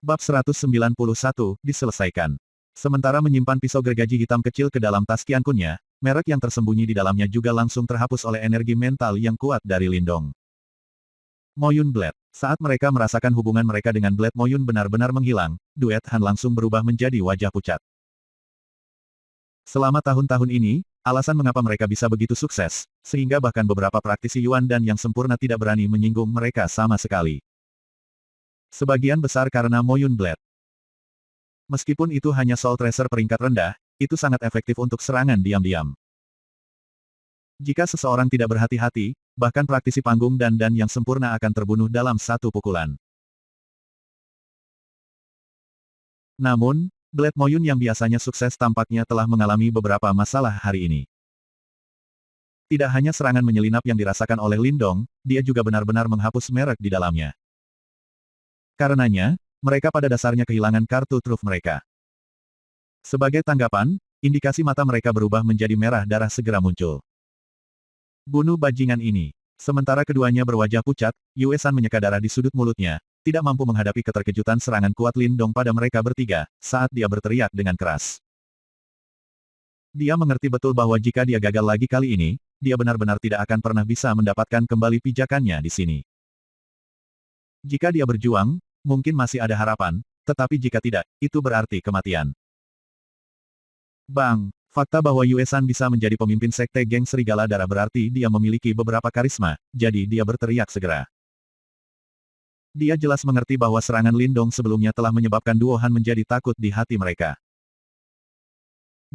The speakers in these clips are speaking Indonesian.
Bab 191, diselesaikan. Sementara menyimpan pisau gergaji hitam kecil ke dalam tas Qiankunnya, merek yang tersembunyi di dalamnya juga langsung terhapus oleh energi mental yang kuat dari Lindong. Moyun Blade. Saat mereka merasakan hubungan mereka dengan Blade Moyun benar-benar menghilang, duet Han langsung berubah menjadi wajah pucat. Selama tahun-tahun ini, alasan mengapa mereka bisa begitu sukses, sehingga bahkan beberapa praktisi Yuan dan yang sempurna tidak berani menyinggung mereka sama sekali. Sebagian besar karena Moyun Blade. Meskipun itu hanya Soul Tracer peringkat rendah, itu sangat efektif untuk serangan diam-diam. Jika seseorang tidak berhati-hati, bahkan praktisi panggung dan yang sempurna akan terbunuh dalam satu pukulan. Namun, Blade Moyun yang biasanya sukses tampaknya telah mengalami beberapa masalah hari ini. Tidak hanya serangan menyelinap yang dirasakan oleh Lindong, dia juga benar-benar menghapus merek di dalamnya. Karenanya, mereka pada dasarnya kehilangan kartu truf mereka. Sebagai tanggapan, indikasi mata mereka berubah menjadi merah darah segera muncul. Bunuh bajingan ini. Sementara keduanya berwajah pucat, Yue San menyeka darah di sudut mulutnya, tidak mampu menghadapi keterkejutan serangan kuat Lindong pada mereka bertiga, saat dia berteriak dengan keras. Dia mengerti betul bahwa jika dia gagal lagi kali ini, dia benar-benar tidak akan pernah bisa mendapatkan kembali pijakannya di sini. Jika dia berjuang, mungkin masih ada harapan, tetapi jika tidak, itu berarti kematian. Bang! Fakta bahwa Yue San bisa menjadi pemimpin sekte geng serigala darah berarti dia memiliki beberapa karisma, jadi dia berteriak segera. Dia jelas mengerti bahwa serangan Lindong sebelumnya telah menyebabkan duo Han menjadi takut di hati mereka.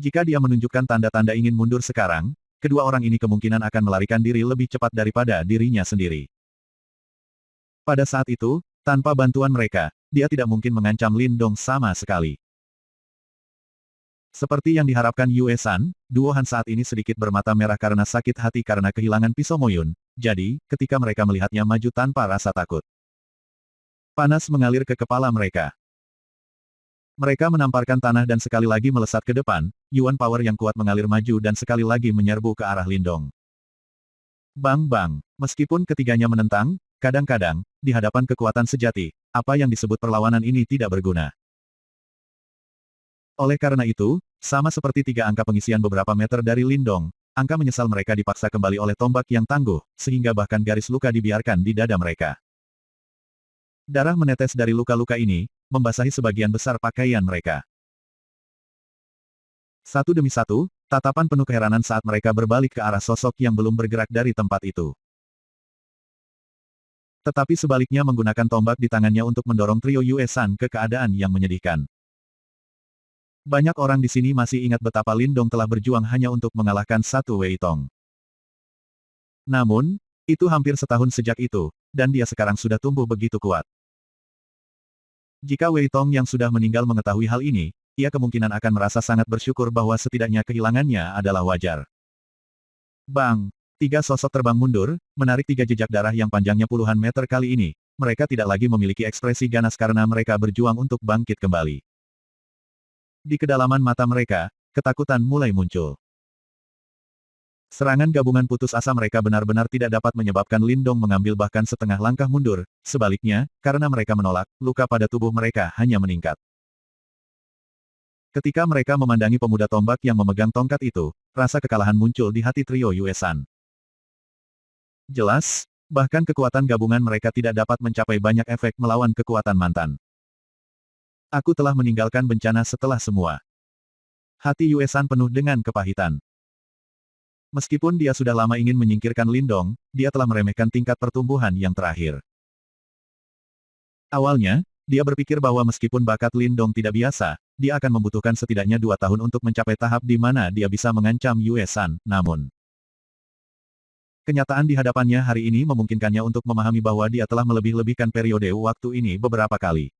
Jika dia menunjukkan tanda-tanda ingin mundur sekarang, kedua orang ini kemungkinan akan melarikan diri lebih cepat daripada dirinya sendiri. Pada saat itu, tanpa bantuan mereka, dia tidak mungkin mengancam Lindong sama sekali. Seperti yang diharapkan Yue San, duo Han saat ini sedikit bermata merah karena sakit hati karena kehilangan pisau Moyun, jadi, ketika mereka melihatnya maju tanpa rasa takut. Panas mengalir ke kepala mereka. Mereka menamparkan tanah dan sekali lagi melesat ke depan, Yuan Power yang kuat mengalir maju dan sekali lagi menyerbu ke arah Lindong. Bang-bang, meskipun ketiganya menentang, kadang-kadang, di hadapan kekuatan sejati, apa yang disebut perlawanan ini tidak berguna. Oleh karena itu, sama seperti tiga angka pengisian beberapa meter dari Lindong, angka menyesal mereka dipaksa kembali oleh tombak yang tangguh, sehingga bahkan garis luka dibiarkan di dada mereka. Darah menetes dari luka-luka ini, membasahi sebagian besar pakaian mereka. Satu demi satu, tatapan penuh keheranan saat mereka berbalik ke arah sosok yang belum bergerak dari tempat itu. Tetapi sebaliknya menggunakan tombak di tangannya untuk mendorong trio Yue San ke keadaan yang menyedihkan. Banyak orang di sini masih ingat betapa Lindong telah berjuang hanya untuk mengalahkan satu Wei Tong. Namun, itu hampir setahun sejak itu, dan dia sekarang sudah tumbuh begitu kuat. Jika Wei Tong yang sudah meninggal mengetahui hal ini, ia kemungkinan akan merasa sangat bersyukur bahwa setidaknya kehilangannya adalah wajar. Bang! Tiga sosok terbang mundur, menarik tiga jejak darah yang panjangnya puluhan meter kali ini. Mereka tidak lagi memiliki ekspresi ganas karena mereka berjuang untuk bangkit kembali. Di kedalaman mata mereka, ketakutan mulai muncul. Serangan gabungan putus asa mereka benar-benar tidak dapat menyebabkan Lindong mengambil bahkan setengah langkah mundur, sebaliknya, karena mereka menolak, luka pada tubuh mereka hanya meningkat. Ketika mereka memandangi pemuda tombak yang memegang tongkat itu, rasa kekalahan muncul di hati trio Yue San. Jelas, bahkan kekuatan gabungan mereka tidak dapat mencapai banyak efek melawan kekuatan mantan. Aku telah meninggalkan bencana setelah semua. Hati Yue San penuh dengan kepahitan. Meskipun dia sudah lama ingin menyingkirkan Lindong, dia telah meremehkan tingkat pertumbuhan yang terakhir. Awalnya, dia berpikir bahwa meskipun bakat Lindong tidak biasa, dia akan membutuhkan setidaknya 2 tahun untuk mencapai tahap di mana dia bisa mengancam Yue San, namun kenyataan di hadapannya hari ini memungkinkannya untuk memahami bahwa dia telah melebih-lebihkan periode waktu ini beberapa kali.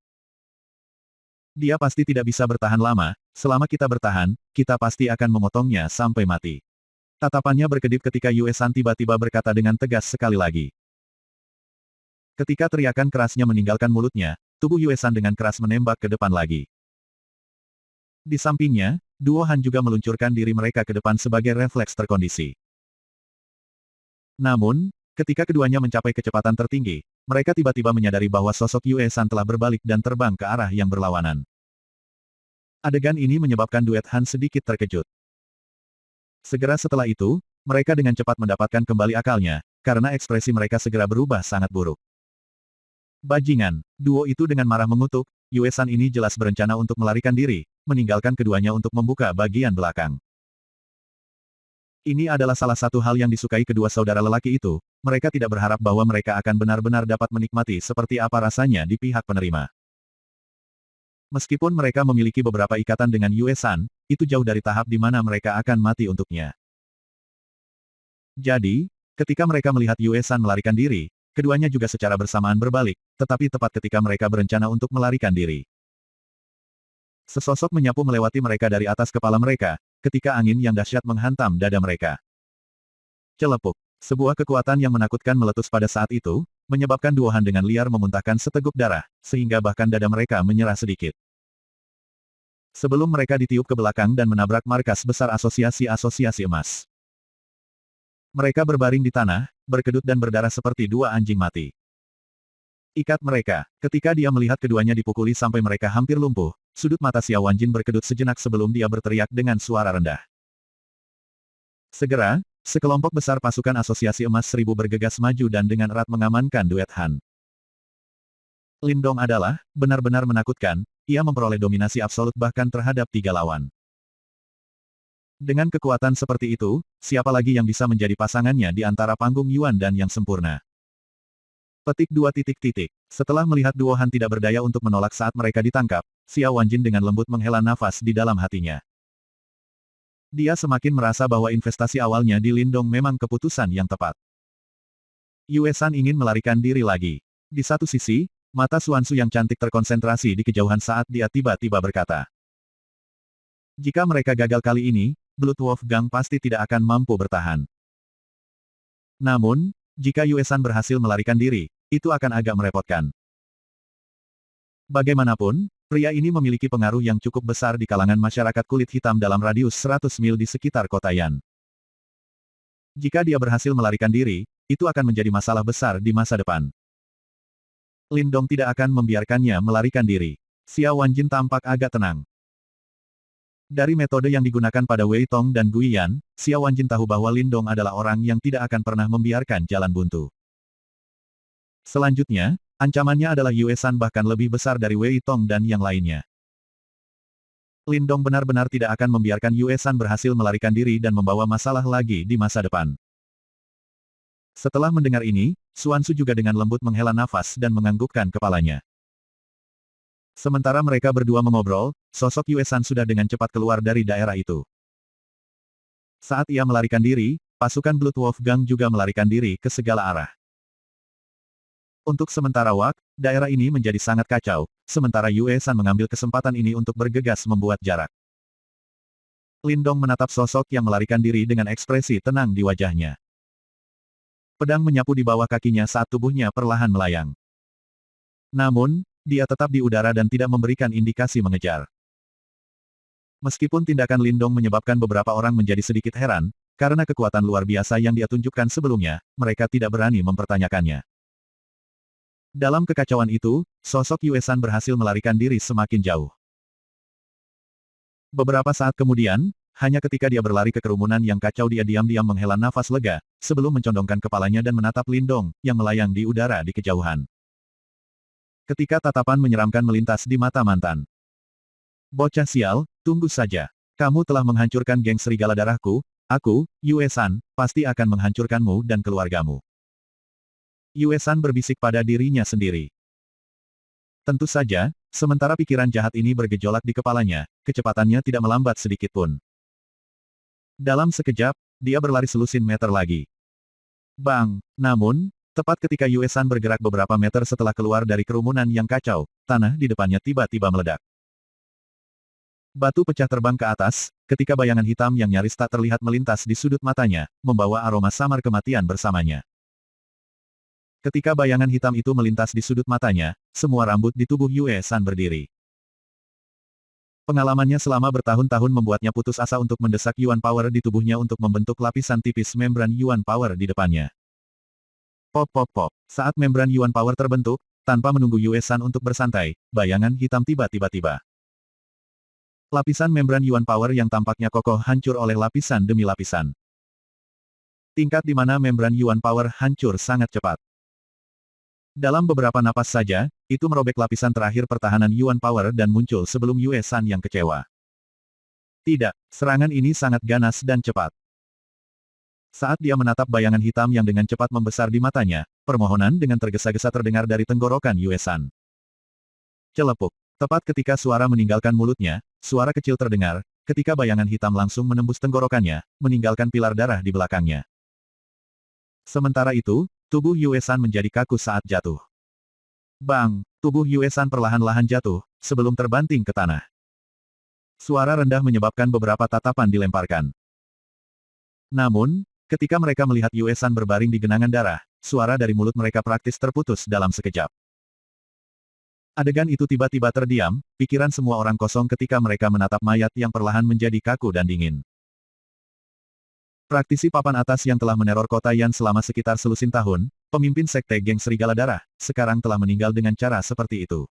Dia pasti tidak bisa bertahan lama, selama kita bertahan, kita pasti akan memotongnya sampai mati. Tatapannya berkedip ketika Yue San tiba-tiba berkata dengan tegas sekali lagi. Ketika teriakan kerasnya meninggalkan mulutnya, tubuh Yue San dengan keras menembak ke depan lagi. Di sampingnya, duo Han juga meluncurkan diri mereka ke depan sebagai refleks terkondisi. Namun, ketika keduanya mencapai kecepatan tertinggi, mereka tiba-tiba menyadari bahwa sosok Yue San telah berbalik dan terbang ke arah yang berlawanan. Adegan ini menyebabkan duet Han sedikit terkejut. Segera setelah itu, mereka dengan cepat mendapatkan kembali akalnya, karena ekspresi mereka segera berubah sangat buruk. Bajingan, duo itu dengan marah mengutuk, Yue San ini jelas berencana untuk melarikan diri, meninggalkan keduanya untuk membuka bagian belakang. Ini adalah salah satu hal yang disukai kedua saudara lelaki itu, mereka tidak berharap bahwa mereka akan benar-benar dapat menikmati seperti apa rasanya di pihak penerima. Meskipun mereka memiliki beberapa ikatan dengan Yue San, itu jauh dari tahap di mana mereka akan mati untuknya. Jadi, ketika mereka melihat Yue San melarikan diri, keduanya juga secara bersamaan berbalik, tetapi tepat ketika mereka berencana untuk melarikan diri. Sesosok menyapu melewati mereka dari atas kepala mereka, ketika angin yang dahsyat menghantam dada mereka. Celepuk. Sebuah kekuatan yang menakutkan meletus pada saat itu, menyebabkan duo Han dengan liar memuntahkan seteguk darah, sehingga bahkan dada mereka menyerah sedikit. Sebelum mereka ditiup ke belakang dan menabrak markas besar asosiasi-asosiasi emas. Mereka berbaring di tanah, berkedut dan berdarah seperti dua anjing mati. Ikat mereka. Ketika dia melihat keduanya dipukuli sampai mereka hampir lumpuh, sudut mata Xiao Wanjin berkedut sejenak sebelum dia berteriak dengan suara rendah. Segera, sekelompok besar pasukan asosiasi emas 1000 bergegas maju dan dengan erat mengamankan duet Han. Lindong adalah, benar-benar menakutkan, ia memperoleh dominasi absolut bahkan terhadap 3 lawan. Dengan kekuatan seperti itu, siapa lagi yang bisa menjadi pasangannya di antara panggung Yuan dan yang sempurna? Petik 2. Setelah melihat duo Han tidak berdaya untuk menolak saat mereka ditangkap, Xiao Wanjin dengan lembut menghela nafas di dalam hatinya. Dia semakin merasa bahwa investasi awalnya di Lindong memang keputusan yang tepat. Yue San ingin melarikan diri lagi. Di satu sisi, mata Xuanzu yang cantik terkonsentrasi di kejauhan saat dia tiba-tiba berkata. Jika mereka gagal kali ini, Blood Wolf Gang pasti tidak akan mampu bertahan. Namun, jika Yue San berhasil melarikan diri, itu akan agak merepotkan. Bagaimanapun, pria ini memiliki pengaruh yang cukup besar di kalangan masyarakat kulit hitam dalam radius 100 mil di sekitar kota Yan. Jika dia berhasil melarikan diri, itu akan menjadi masalah besar di masa depan. Lindong tidak akan membiarkannya melarikan diri. Xiao Wanjin tampak agak tenang. Dari metode yang digunakan pada Wei Tong dan Gui Yan, Xiao Wanjin tahu bahwa Lindong adalah orang yang tidak akan pernah membiarkan jalan buntu. Selanjutnya, ancamannya adalah Yue San bahkan lebih besar dari Wei Tong dan yang lainnya. Lindong benar-benar tidak akan membiarkan Yue San berhasil melarikan diri dan membawa masalah lagi di masa depan. Setelah mendengar ini, Xuanzu juga dengan lembut menghela nafas dan menganggukkan kepalanya. Sementara mereka berdua mengobrol, sosok Yue San sudah dengan cepat keluar dari daerah itu. Saat ia melarikan diri, pasukan Blood Wolf Gang juga melarikan diri ke segala arah. Untuk sementara waktu, daerah ini menjadi sangat kacau, sementara Yue San mengambil kesempatan ini untuk bergegas membuat jarak. Lindong menatap sosok yang melarikan diri dengan ekspresi tenang di wajahnya. Pedang menyapu di bawah kakinya saat tubuhnya perlahan melayang. Namun, dia tetap di udara dan tidak memberikan indikasi mengejar. Meskipun tindakan Lindong menyebabkan beberapa orang menjadi sedikit heran, karena kekuatan luar biasa yang dia tunjukkan sebelumnya, mereka tidak berani mempertanyakannya. Dalam kekacauan itu, sosok Yue San berhasil melarikan diri semakin jauh. Beberapa saat kemudian, hanya ketika dia berlari ke kerumunan yang kacau dia diam-diam menghela nafas lega, sebelum mencondongkan kepalanya dan menatap Lindong, yang melayang di udara di kejauhan. Ketika tatapan menyeramkan melintas di mata mantan. Bocah sial, tunggu saja. Kamu telah menghancurkan geng serigala darahku, aku, Yue San, pasti akan menghancurkanmu dan keluargamu. Yue San berbisik pada dirinya sendiri. Tentu saja, sementara pikiran jahat ini bergejolak di kepalanya, kecepatannya tidak melambat sedikit pun. Dalam sekejap, dia berlari selusin meter lagi. Bang! Namun, tepat ketika Yue San bergerak beberapa meter setelah keluar dari kerumunan yang kacau, tanah di depannya tiba-tiba meledak. Batu pecah terbang ke atas, ketika bayangan hitam yang nyaris tak terlihat melintas di sudut matanya, membawa aroma samar kematian bersamanya. Ketika bayangan hitam itu melintas di sudut matanya, semua rambut di tubuh Yue San berdiri. Pengalamannya selama bertahun-tahun membuatnya putus asa untuk mendesak Yuan Power di tubuhnya untuk membentuk lapisan tipis membran Yuan Power di depannya. Pop pop pop. Saat membran Yuan Power terbentuk, tanpa menunggu Yue San untuk bersantai, bayangan hitam tiba-tiba tiba. Lapisan membran Yuan Power yang tampaknya kokoh hancur oleh lapisan demi lapisan. Tingkat di mana membran Yuan Power hancur sangat cepat. Dalam beberapa napas saja, itu merobek lapisan terakhir pertahanan Yuan Power dan muncul sebelum Yue San yang kecewa. Tidak, serangan ini sangat ganas dan cepat. Saat dia menatap bayangan hitam yang dengan cepat membesar di matanya, permohonan dengan tergesa-gesa terdengar dari tenggorokan Yue San. Celepuk. Tepat ketika suara meninggalkan mulutnya, suara kecil terdengar, ketika bayangan hitam langsung menembus tenggorokannya, meninggalkan pilar darah di belakangnya. Sementara itu, tubuh Yue San menjadi kaku saat jatuh. Bang! Tubuh Yue San perlahan-lahan jatuh, sebelum terbanting ke tanah. Suara rendah menyebabkan beberapa tatapan dilemparkan. Namun, ketika mereka melihat Yue San berbaring di genangan darah, suara dari mulut mereka praktis terputus dalam sekejap. Adegan itu tiba-tiba terdiam, pikiran semua orang kosong ketika mereka menatap mayat yang perlahan menjadi kaku dan dingin. Praktisi papan atas yang telah meneror kota Yan selama sekitar selusin tahun, pemimpin sekte geng Serigala Darah, sekarang telah meninggal dengan cara seperti itu.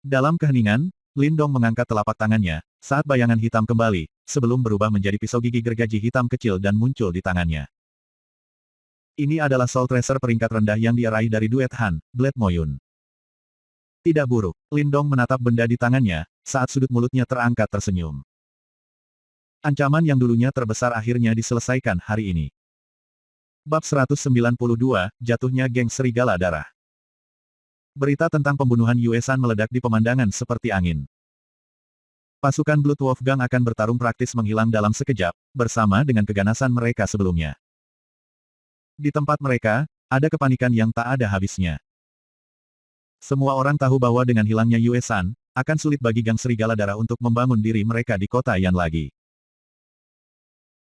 Dalam keheningan, Lin Dong mengangkat telapak tangannya, saat bayangan hitam kembali, sebelum berubah menjadi pisau gigi gergaji hitam kecil dan muncul di tangannya. Ini adalah Soul Tracer peringkat rendah yang dia raih dari duet Han, Blade Moyun. Tidak buruk, Lin Dong menatap benda di tangannya, saat sudut mulutnya terangkat tersenyum. Ancaman yang dulunya terbesar akhirnya diselesaikan hari ini. Bab 192, Jatuhnya Geng Serigala Darah. Berita tentang pembunuhan Yue San meledak di pemandangan seperti angin. Pasukan Blood Wolf Gang akan bertarung praktis menghilang dalam sekejap, bersama dengan keganasan mereka sebelumnya. Di tempat mereka, ada kepanikan yang tak ada habisnya. Semua orang tahu bahwa dengan hilangnya Yue San, akan sulit bagi Gang Serigala Darah untuk membangun diri mereka di kota Yan lagi.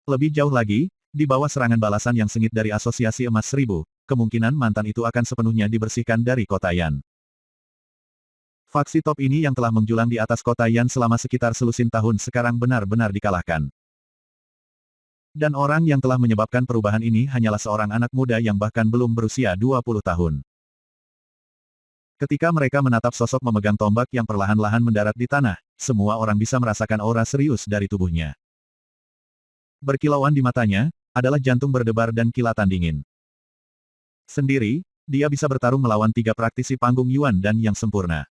Lebih jauh lagi, di bawah serangan balasan yang sengit dari Asosiasi Emas Seribu, kemungkinan mantan itu akan sepenuhnya dibersihkan dari kota Yan. Faksi top ini yang telah menjulang di atas kota Yan selama sekitar selusin tahun sekarang benar-benar dikalahkan. Dan orang yang telah menyebabkan perubahan ini hanyalah seorang anak muda yang bahkan belum berusia 20 tahun. Ketika mereka menatap sosok memegang tombak yang perlahan-lahan mendarat di tanah, semua orang bisa merasakan aura serius dari tubuhnya. Berkilauan di matanya, adalah jantung berdebar dan kilatan dingin. Sendiri, dia bisa bertarung melawan 3 praktisi panggung Yuan dan yang sempurna.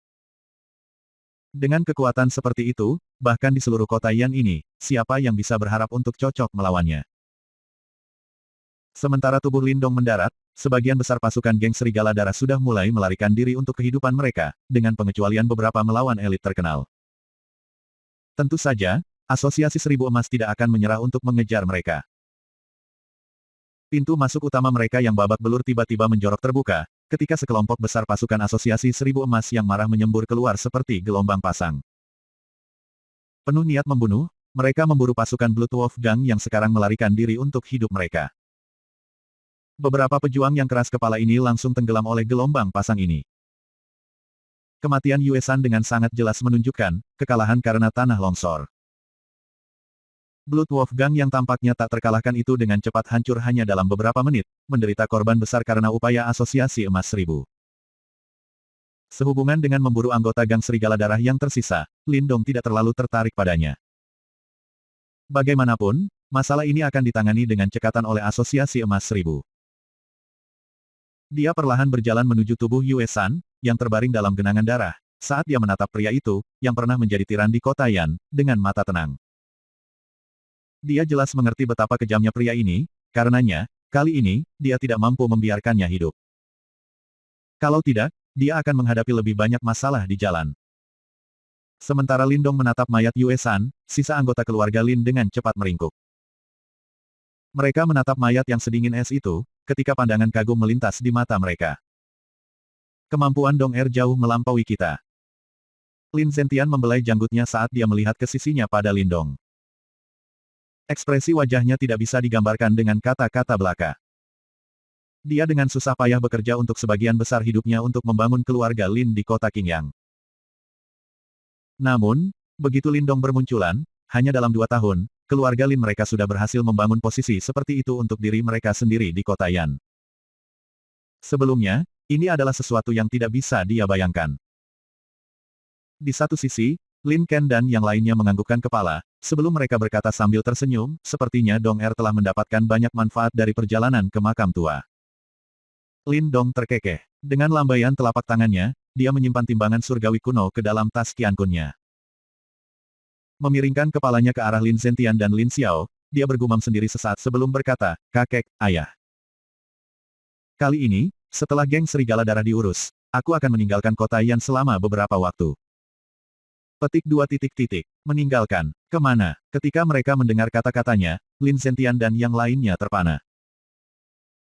Dengan kekuatan seperti itu, bahkan di seluruh kota Yan ini, siapa yang bisa berharap untuk cocok melawannya? Sementara tubuh Lin Dong mendarat, sebagian besar pasukan geng Serigala Darah sudah mulai melarikan diri untuk kehidupan mereka, dengan pengecualian beberapa melawan elit terkenal. Tentu saja, Asosiasi Seribu Emas tidak akan menyerah untuk mengejar mereka. Pintu masuk utama mereka yang babak belur tiba-tiba menjorok terbuka, ketika sekelompok besar pasukan Asosiasi Seribu Emas yang marah menyembur keluar seperti gelombang pasang. Penuh niat membunuh, mereka memburu pasukan Blood Wolf Gang yang sekarang melarikan diri untuk hidup mereka. Beberapa pejuang yang keras kepala ini langsung tenggelam oleh gelombang pasang ini. Kematian Yue San dengan sangat jelas menunjukkan kekalahan karena tanah longsor. Blood Wolf Gang yang tampaknya tak terkalahkan itu dengan cepat hancur hanya dalam beberapa menit, menderita korban besar karena upaya Asosiasi Emas Seribu. Sehubungan dengan memburu anggota Gang Serigala Darah yang tersisa, Lin Dong tidak terlalu tertarik padanya. Bagaimanapun, masalah ini akan ditangani dengan cekatan oleh Asosiasi Emas Seribu. Dia perlahan berjalan menuju tubuh Yue San, yang terbaring dalam genangan darah, saat dia menatap pria itu, yang pernah menjadi tiran di kota Yan, dengan mata tenang. Dia jelas mengerti betapa kejamnya pria ini, karenanya, kali ini, dia tidak mampu membiarkannya hidup. Kalau tidak, dia akan menghadapi lebih banyak masalah di jalan. Sementara Lin Dong menatap mayat Yue San, sisa anggota keluarga Lin dengan cepat meringkuk. Mereka menatap mayat yang sedingin es itu, ketika pandangan kagum melintas di mata mereka. Kemampuan Dong Er jauh melampaui kita. Lin Zentian membelai janggutnya saat dia melihat ke sisinya pada Lin Dong. Ekspresi wajahnya tidak bisa digambarkan dengan kata-kata belaka. Dia dengan susah payah bekerja untuk sebagian besar hidupnya untuk membangun keluarga Lin di kota Qingyang. Namun, begitu Lin Dong bermunculan, hanya dalam 2 tahun, keluarga Lin mereka sudah berhasil membangun posisi seperti itu untuk diri mereka sendiri di kota Yan. Sebelumnya, ini adalah sesuatu yang tidak bisa dia bayangkan. Di satu sisi, Lin Ken dan yang lainnya menganggukkan kepala, sebelum mereka berkata sambil tersenyum, sepertinya Dong Er telah mendapatkan banyak manfaat dari perjalanan ke makam tua. Lin Dong terkekeh. Dengan lambaian telapak tangannya, dia menyimpan timbangan surgawi kuno ke dalam tas Qiankunnya. Memiringkan kepalanya ke arah Lin Zentian dan Lin Xiao, dia bergumam sendiri sesaat sebelum berkata, "Kakek, ayah. Kali ini, setelah geng serigala darah diurus, aku akan meninggalkan kota Yan selama beberapa waktu." Petik 2. Meninggalkan. Kemana? Ketika mereka mendengar kata-katanya, Lin Zentian dan yang lainnya terpana.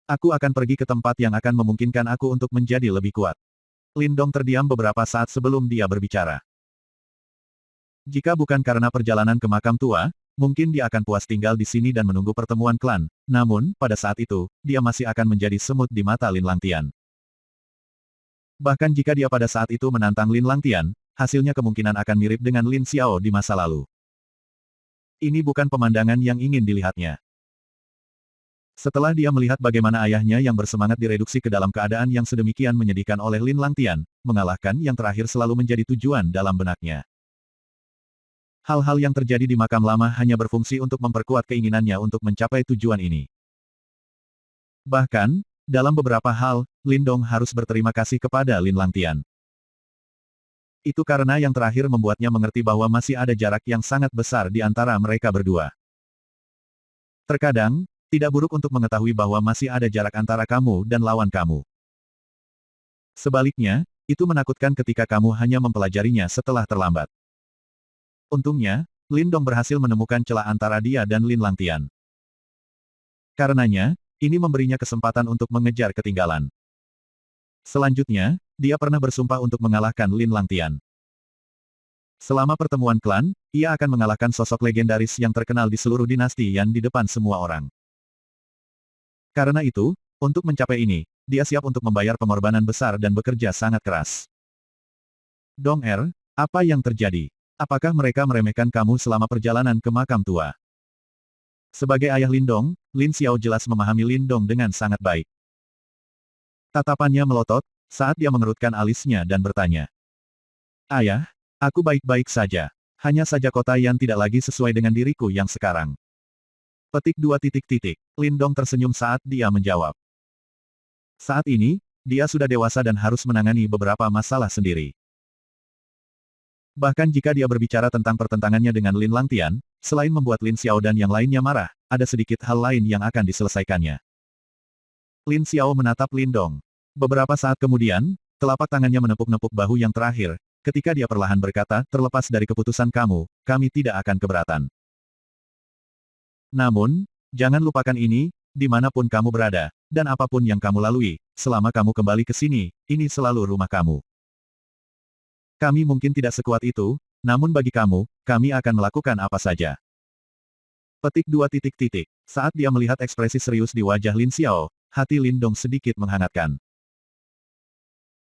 Aku akan pergi ke tempat yang akan memungkinkan aku untuk menjadi lebih kuat. Lin Dong terdiam beberapa saat sebelum dia berbicara. Jika bukan karena perjalanan ke makam tua, mungkin dia akan puas tinggal di sini dan menunggu pertemuan klan. Namun, pada saat itu, dia masih akan menjadi semut di mata Lin Langtian. Bahkan jika dia pada saat itu menantang Lin Langtian, hasilnya kemungkinan akan mirip dengan Lin Xiao di masa lalu. Ini bukan pemandangan yang ingin dilihatnya. Setelah dia melihat bagaimana ayahnya yang bersemangat direduksi ke dalam keadaan yang sedemikian menyedihkan oleh Lin Langtian, mengalahkan yang terakhir selalu menjadi tujuan dalam benaknya. Hal-hal yang terjadi di makam lama hanya berfungsi untuk memperkuat keinginannya untuk mencapai tujuan ini. Bahkan, dalam beberapa hal, Lin Dong harus berterima kasih kepada Lin Langtian. Itu karena yang terakhir membuatnya mengerti bahwa masih ada jarak yang sangat besar di antara mereka berdua. Terkadang, tidak buruk untuk mengetahui bahwa masih ada jarak antara kamu dan lawan kamu. Sebaliknya, itu menakutkan ketika kamu hanya mempelajarinya setelah terlambat. Untungnya, Lin Dong berhasil menemukan celah antara dia dan Lin Langtian. Karenanya, ini memberinya kesempatan untuk mengejar ketinggalan. Selanjutnya, dia pernah bersumpah untuk mengalahkan Lin Langtian. Selama pertemuan klan, ia akan mengalahkan sosok legendaris yang terkenal di seluruh dinasti Yan di depan semua orang. Karena itu, untuk mencapai ini, dia siap untuk membayar pengorbanan besar dan bekerja sangat keras. Dong Er, apa yang terjadi? Apakah mereka meremehkan kamu selama perjalanan ke makam tua? Sebagai ayah Lin Dong, Lin Xiao jelas memahami Lin Dong dengan sangat baik. Tatapannya melotot, saat dia mengerutkan alisnya dan bertanya. Ayah, aku baik-baik saja. Hanya saja kota Yan tidak lagi sesuai dengan diriku yang sekarang. Petik 2. Lin Dong tersenyum saat dia menjawab. Saat ini, dia sudah dewasa dan harus menangani beberapa masalah sendiri. Bahkan jika dia berbicara tentang pertentangannya dengan Lin Langtian, selain membuat Lin Xiao dan yang lainnya marah, ada sedikit hal lain yang akan diselesaikannya. Lin Xiao menatap Lin Dong. Beberapa saat kemudian, telapak tangannya menepuk-nepuk bahu yang terakhir, ketika dia perlahan berkata, terlepas dari keputusan kamu, kami tidak akan keberatan. Namun, jangan lupakan ini, dimanapun kamu berada, dan apapun yang kamu lalui, selama kamu kembali ke sini, ini selalu rumah kamu. Kami mungkin tidak sekuat itu, namun bagi kamu, kami akan melakukan apa saja. Petik 2. Saat dia melihat ekspresi serius di wajah Lin Xiao, hati Lin Dong sedikit menghangatkan.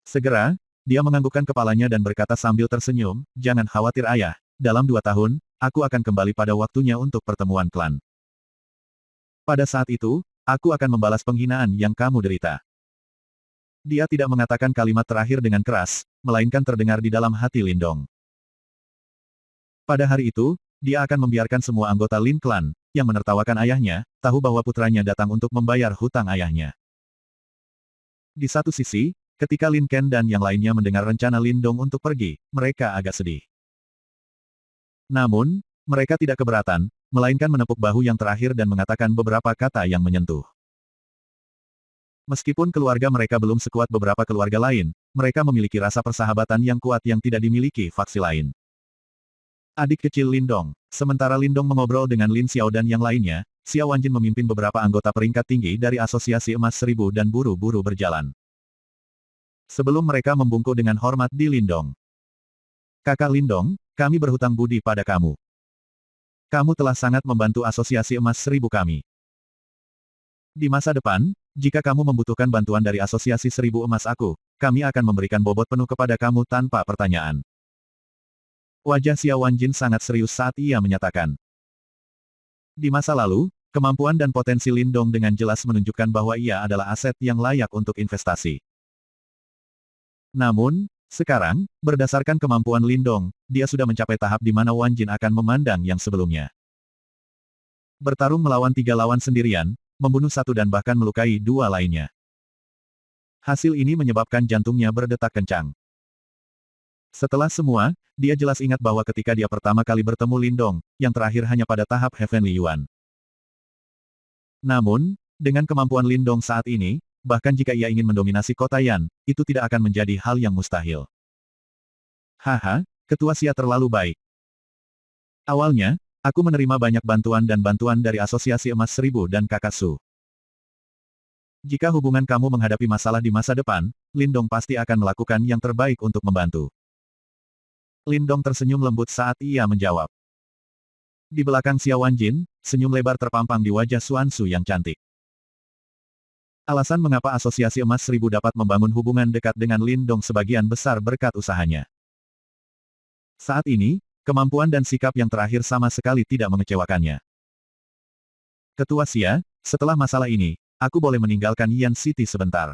Segera, dia menganggukkan kepalanya dan berkata sambil tersenyum, jangan khawatir ayah, dalam 2 tahun, aku akan kembali pada waktunya untuk pertemuan klan. Pada saat itu, aku akan membalas penghinaan yang kamu derita. Dia tidak mengatakan kalimat terakhir dengan keras, melainkan terdengar di dalam hati Lin Dong. Pada hari itu, dia akan membiarkan semua anggota Lin Clan, yang menertawakan ayahnya, tahu bahwa putranya datang untuk membayar hutang ayahnya. Di satu sisi, ketika Lin Ken dan yang lainnya mendengar rencana Lin Dong untuk pergi, mereka agak sedih. Namun, mereka tidak keberatan, melainkan menepuk bahu yang terakhir dan mengatakan beberapa kata yang menyentuh. Meskipun keluarga mereka belum sekuat beberapa keluarga lain, mereka memiliki rasa persahabatan yang kuat yang tidak dimiliki faksi lain. Adik kecil Lin Dong. Sementara Lin Dong mengobrol dengan Lin Xiao dan yang lainnya, Xiao Wanjin memimpin beberapa anggota peringkat tinggi dari Asosiasi Emas Seribu dan buru-buru berjalan. Sebelum mereka membungkuk dengan hormat di Lin Dong. Kakak Lin Dong, kami berhutang budi pada kamu. Kamu telah sangat membantu Asosiasi Emas Seribu kami. Di masa depan, jika kamu membutuhkan bantuan dari Asosiasi Seribu Emas aku, kami akan memberikan bobot penuh kepada kamu tanpa pertanyaan. Wajah Xiao Wanjin sangat serius saat ia menyatakan. Di masa lalu, Kemampuan dan potensi Lindong dengan jelas menunjukkan bahwa ia adalah aset yang layak untuk investasi. Namun, sekarang, berdasarkan kemampuan Lindong, dia sudah mencapai tahap di mana Wan Jin akan memandang yang sebelumnya. Bertarung melawan 3 lawan sendirian, membunuh 1 dan bahkan melukai 2 lainnya. Hasil ini menyebabkan jantungnya berdetak kencang. Setelah semua, dia jelas ingat bahwa ketika dia pertama kali bertemu Lindong, yang terakhir hanya pada tahap Heavenly Yuan. Namun, dengan kemampuan Lindong saat ini, bahkan jika ia ingin mendominasi kota Yan, itu tidak akan menjadi hal yang mustahil. Haha, ketua Xia terlalu baik. Awalnya, aku menerima banyak bantuan dari Asosiasi Emas Seribu dan Kakak Su. Jika hubungan kamu menghadapi masalah di masa depan, Lindong pasti akan melakukan yang terbaik untuk membantu. Lindong tersenyum lembut saat ia menjawab. Di belakang Xia Wanjin, senyum lebar terpampang di wajah Xuan Su yang cantik. Alasan mengapa Asosiasi Emas Seribu dapat membangun hubungan dekat dengan Lindong sebagian besar berkat usahanya. Saat ini, kemampuan dan sikap yang terakhir sama sekali tidak mengecewakannya. Ketua Xia, setelah masalah ini, aku boleh meninggalkan Yan City sebentar.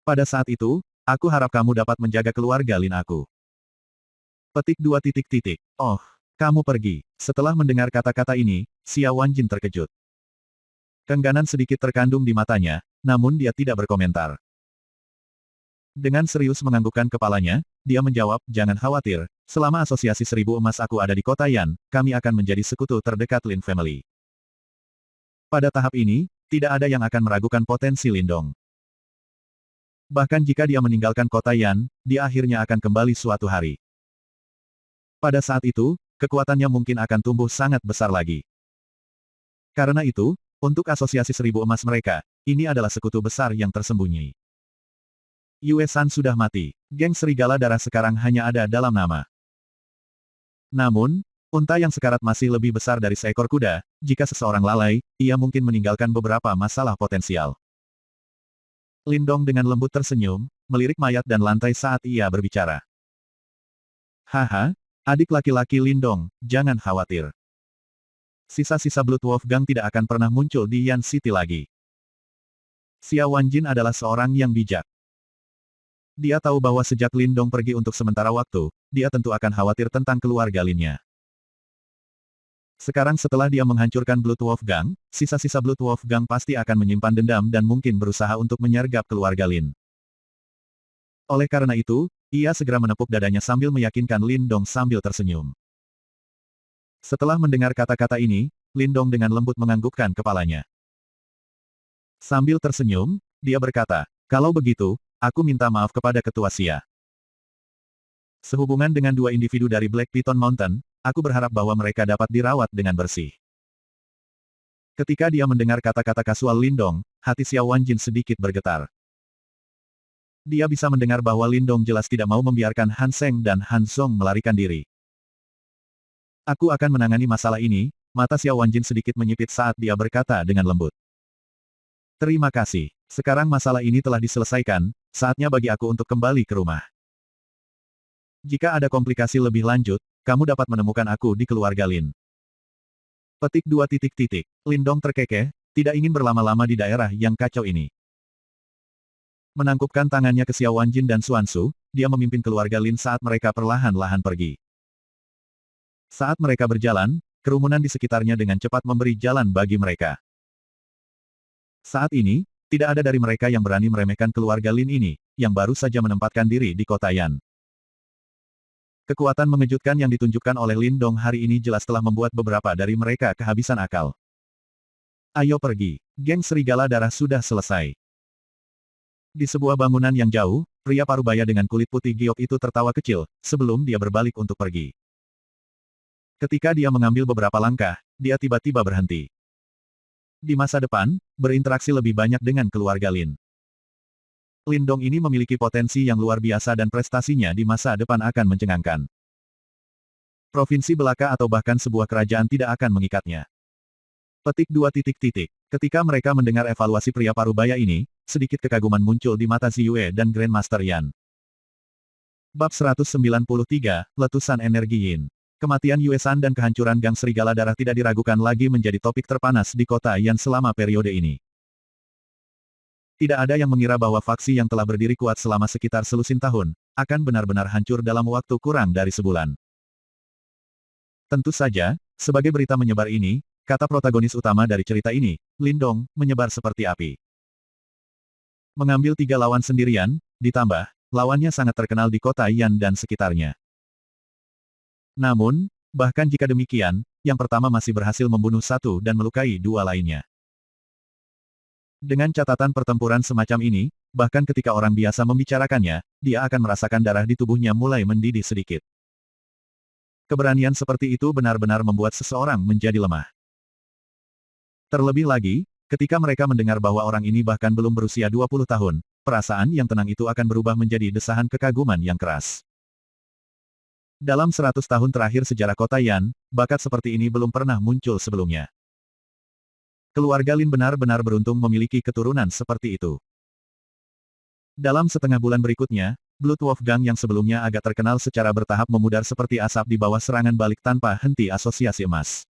Pada saat itu, aku harap kamu dapat menjaga keluarga Lin aku. Petik 2. Oh. Kamu pergi. Setelah mendengar kata-kata ini, Xia Wanjin terkejut. Kengganan sedikit terkandung di matanya, namun dia tidak berkomentar. Dengan serius menganggukkan kepalanya, dia menjawab, jangan khawatir, selama Asosiasi Seribu Emas aku ada di kota Yan, kami akan menjadi sekutu terdekat Lin Family. Pada tahap ini, tidak ada yang akan meragukan potensi Lindong. Bahkan jika dia meninggalkan kota Yan, dia akhirnya akan kembali suatu hari. Pada saat itu, kekuatannya mungkin akan tumbuh sangat besar lagi. Karena itu, untuk Asosiasi Seribu Emas mereka, ini adalah sekutu besar yang tersembunyi. Yue San sudah mati. Geng Serigala Darah sekarang hanya ada dalam nama. Namun, unta yang sekarat masih lebih besar dari seekor kuda. Jika seseorang lalai, ia mungkin meninggalkan beberapa masalah potensial. Lindong dengan lembut tersenyum, melirik mayat dan lantai saat ia berbicara. Haha. Adik laki-laki Lindong, jangan khawatir. Sisa-sisa Blood Wolfgang tidak akan pernah muncul di Yan City lagi. Xia Wanjin adalah seorang yang bijak. Dia tahu bahwa sejak Lindong pergi untuk sementara waktu, dia tentu akan khawatir tentang keluarga Linnya. Sekarang setelah dia menghancurkan Blood Wolfgang, sisa-sisa Blood Wolfgang pasti akan menyimpan dendam dan mungkin berusaha untuk menyergap keluarga Lin. Oleh karena itu, ia segera menepuk dadanya sambil meyakinkan Lindong sambil tersenyum. Setelah mendengar kata-kata ini, Lindong dengan lembut menganggukkan kepalanya. Sambil tersenyum, dia berkata, kalau begitu, aku minta maaf kepada Ketua Xia. Sehubungan dengan 2 individu dari Black Piton Mountain, aku berharap bahwa mereka dapat dirawat dengan bersih. Ketika dia mendengar kata-kata kasual Lindong, hati Xia Wanjin sedikit bergetar. Dia bisa mendengar bahwa Lindong jelas tidak mau membiarkan Han Seng dan Han Zong melarikan diri. Aku akan menangani masalah ini, mata Xia Wanjin sedikit menyipit saat dia berkata dengan lembut. Terima kasih. Sekarang masalah ini telah diselesaikan, saatnya bagi aku untuk kembali ke rumah. Jika ada komplikasi lebih lanjut, kamu dapat menemukan aku di keluarga Lin. Petik 2. Lindong terkekeh, tidak ingin berlama-lama di daerah yang kacau ini. Menangkupkan tangannya ke Xia Wanjin dan Xuan Su, dia memimpin keluarga Lin saat mereka perlahan-lahan pergi. Saat mereka berjalan, kerumunan di sekitarnya dengan cepat memberi jalan bagi mereka. Saat ini, tidak ada dari mereka yang berani meremehkan keluarga Lin ini, yang baru saja menempatkan diri di kota Yan. Kekuatan mengejutkan yang ditunjukkan oleh Lindong hari ini jelas telah membuat beberapa dari mereka kehabisan akal. Ayo pergi, geng Serigala Darah sudah selesai. Di sebuah bangunan yang jauh, pria parubaya dengan kulit putih giok itu tertawa kecil, sebelum dia berbalik untuk pergi. Ketika dia mengambil beberapa langkah, dia tiba-tiba berhenti. Di masa depan, berinteraksi lebih banyak dengan keluarga Lin. Lindong ini memiliki potensi yang luar biasa dan prestasinya di masa depan akan mencengangkan. Provinsi belaka atau bahkan sebuah kerajaan tidak akan mengikatnya. Petik 2. Ketika mereka mendengar evaluasi pria parubaya ini, sedikit kekaguman muncul di mata Ziyue dan Grandmaster Yan. Bab 193, Letusan Energi Yin. Kematian Yue San dan kehancuran Gang Serigala Darah tidak diragukan lagi menjadi topik terpanas di kota Yan selama periode ini. Tidak ada yang mengira bahwa faksi yang telah berdiri kuat selama sekitar selusin tahun, akan benar-benar hancur dalam waktu kurang dari sebulan. Tentu saja, sebagai berita menyebar ini, kata protagonis utama dari cerita ini, Lindong, menyebar seperti api. Mengambil 3 lawan sendirian, ditambah, lawannya sangat terkenal di kota Yan dan sekitarnya. Namun, bahkan jika demikian, yang pertama masih berhasil membunuh 1 dan melukai 2 lainnya. Dengan catatan pertempuran semacam ini, bahkan ketika orang biasa membicarakannya, dia akan merasakan darah di tubuhnya mulai mendidih sedikit. Keberanian seperti itu benar-benar membuat seseorang menjadi lemah. Terlebih lagi, ketika mereka mendengar bahwa orang ini bahkan belum berusia 20 tahun, perasaan yang tenang itu akan berubah menjadi desahan kekaguman yang keras. Dalam 100 tahun terakhir sejarah kota Yan, bakat seperti ini belum pernah muncul sebelumnya. Keluarga Lin benar-benar beruntung memiliki keturunan seperti itu. Dalam setengah bulan berikutnya, Blood Wolf Gang yang sebelumnya agak terkenal secara bertahap memudar seperti asap di bawah serangan balik tanpa henti asosiasi emas.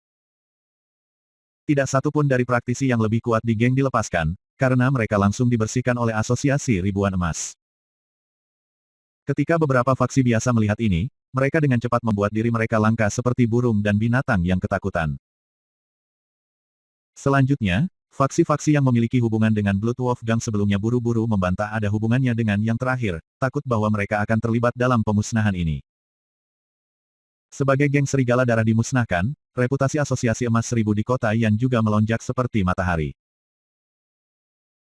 Tidak satu pun dari praktisi yang lebih kuat di geng dilepaskan, karena mereka langsung dibersihkan oleh asosiasi ribuan emas. Ketika beberapa faksi biasa melihat ini, mereka dengan cepat membuat diri mereka langka seperti burung dan binatang yang ketakutan. Selanjutnya, faksi-faksi yang memiliki hubungan dengan Blood Wolf Gang sebelumnya buru-buru membantah ada hubungannya dengan yang terakhir, takut bahwa mereka akan terlibat dalam pemusnahan ini. Sebagai geng serigala darah dimusnahkan, reputasi asosiasi emas 1000 di kota Yan juga melonjak seperti matahari.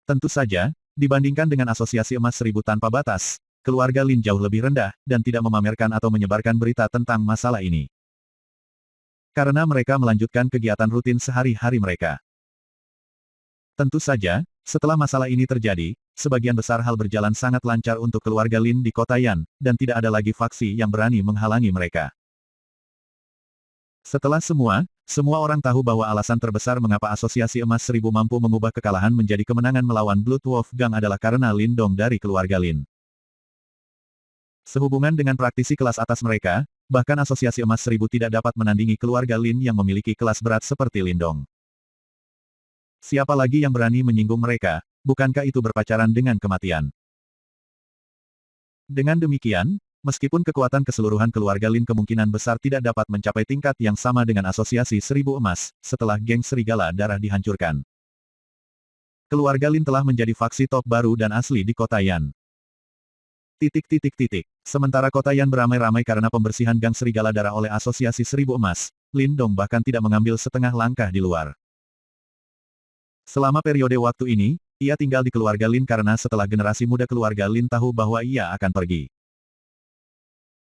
Tentu saja, dibandingkan dengan asosiasi emas 1000 tanpa batas, keluarga Lin jauh lebih rendah, dan tidak memamerkan atau menyebarkan berita tentang masalah ini. Karena mereka melanjutkan kegiatan rutin sehari-hari mereka. Tentu saja, setelah masalah ini terjadi, sebagian besar hal berjalan sangat lancar untuk keluarga Lin di kota Yan, dan tidak ada lagi faksi yang berani menghalangi mereka. Setelah semua orang tahu bahwa alasan terbesar mengapa asosiasi emas 1000 mampu mengubah kekalahan menjadi kemenangan melawan Blood Wolf Gang adalah karena Lindong dari keluarga Lin. Sehubungan dengan praktisi kelas atas mereka, bahkan asosiasi emas 1000 tidak dapat menandingi keluarga Lin yang memiliki kelas berat seperti Lindong. Siapa lagi yang berani menyinggung mereka, bukankah itu berpacaran dengan kematian? Dengan demikian, meskipun kekuatan keseluruhan keluarga Lin kemungkinan besar tidak dapat mencapai tingkat yang sama dengan asosiasi 1000 emas, setelah geng serigala darah dihancurkan. Keluarga Lin telah menjadi faksi top baru dan asli di kota Yan. Sementara kota Yan beramai-ramai karena pembersihan gang serigala darah oleh asosiasi 1000 emas, Lindong bahkan tidak mengambil setengah langkah di luar. Selama periode waktu ini, ia tinggal di keluarga Lin karena setelah generasi muda keluarga Lin tahu bahwa ia akan pergi.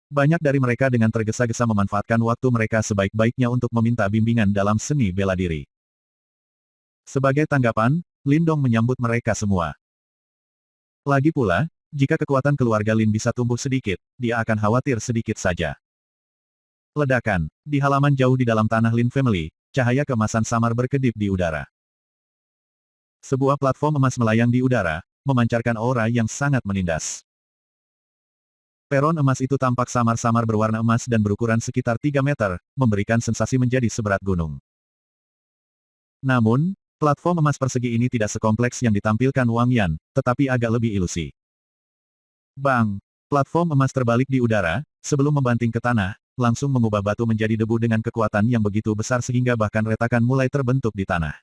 Banyak dari mereka dengan tergesa-gesa memanfaatkan waktu mereka sebaik-baiknya untuk meminta bimbingan dalam seni bela diri. Sebagai tanggapan, Lindong menyambut mereka semua. Lagi pula, jika kekuatan keluarga Lin bisa tumbuh sedikit, dia akan khawatir sedikit saja. Ledakan, di halaman jauh di dalam tanah Lin Family, cahaya keemasan samar berkedip di udara. Sebuah platform emas melayang di udara, memancarkan aura yang sangat menindas. Peron emas itu tampak samar-samar berwarna emas dan berukuran sekitar 3 meter, memberikan sensasi menjadi seberat gunung. Namun, platform emas persegi ini tidak sekompleks yang ditampilkan Wang Yan, tetapi agak lebih ilusi. Bang! Platform emas terbalik di udara, sebelum membanting ke tanah, langsung mengubah batu menjadi debu dengan kekuatan yang begitu besar sehingga bahkan retakan mulai terbentuk di tanah.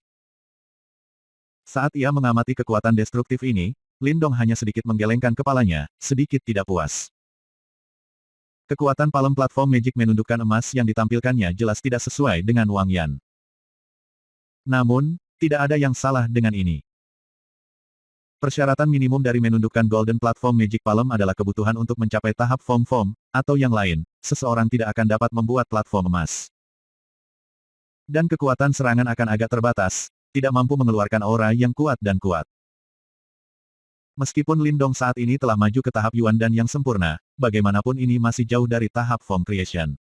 Saat ia mengamati kekuatan destruktif ini, Lindong hanya sedikit menggelengkan kepalanya, sedikit tidak puas. Kekuatan palem platform Magic menundukkan emas yang ditampilkannya jelas tidak sesuai dengan Wang Yan. Namun, tidak ada yang salah dengan ini. Persyaratan minimum dari menundukkan Golden Platform Magic Palem adalah kebutuhan untuk mencapai tahap Form, atau yang lain, seseorang tidak akan dapat membuat platform emas. Dan kekuatan serangan akan agak terbatas, tidak mampu mengeluarkan aura yang kuat dan kuat. Meskipun Lindong saat ini telah maju ke tahap Yuan dan yang sempurna, bagaimanapun ini masih jauh dari tahap Form Creation.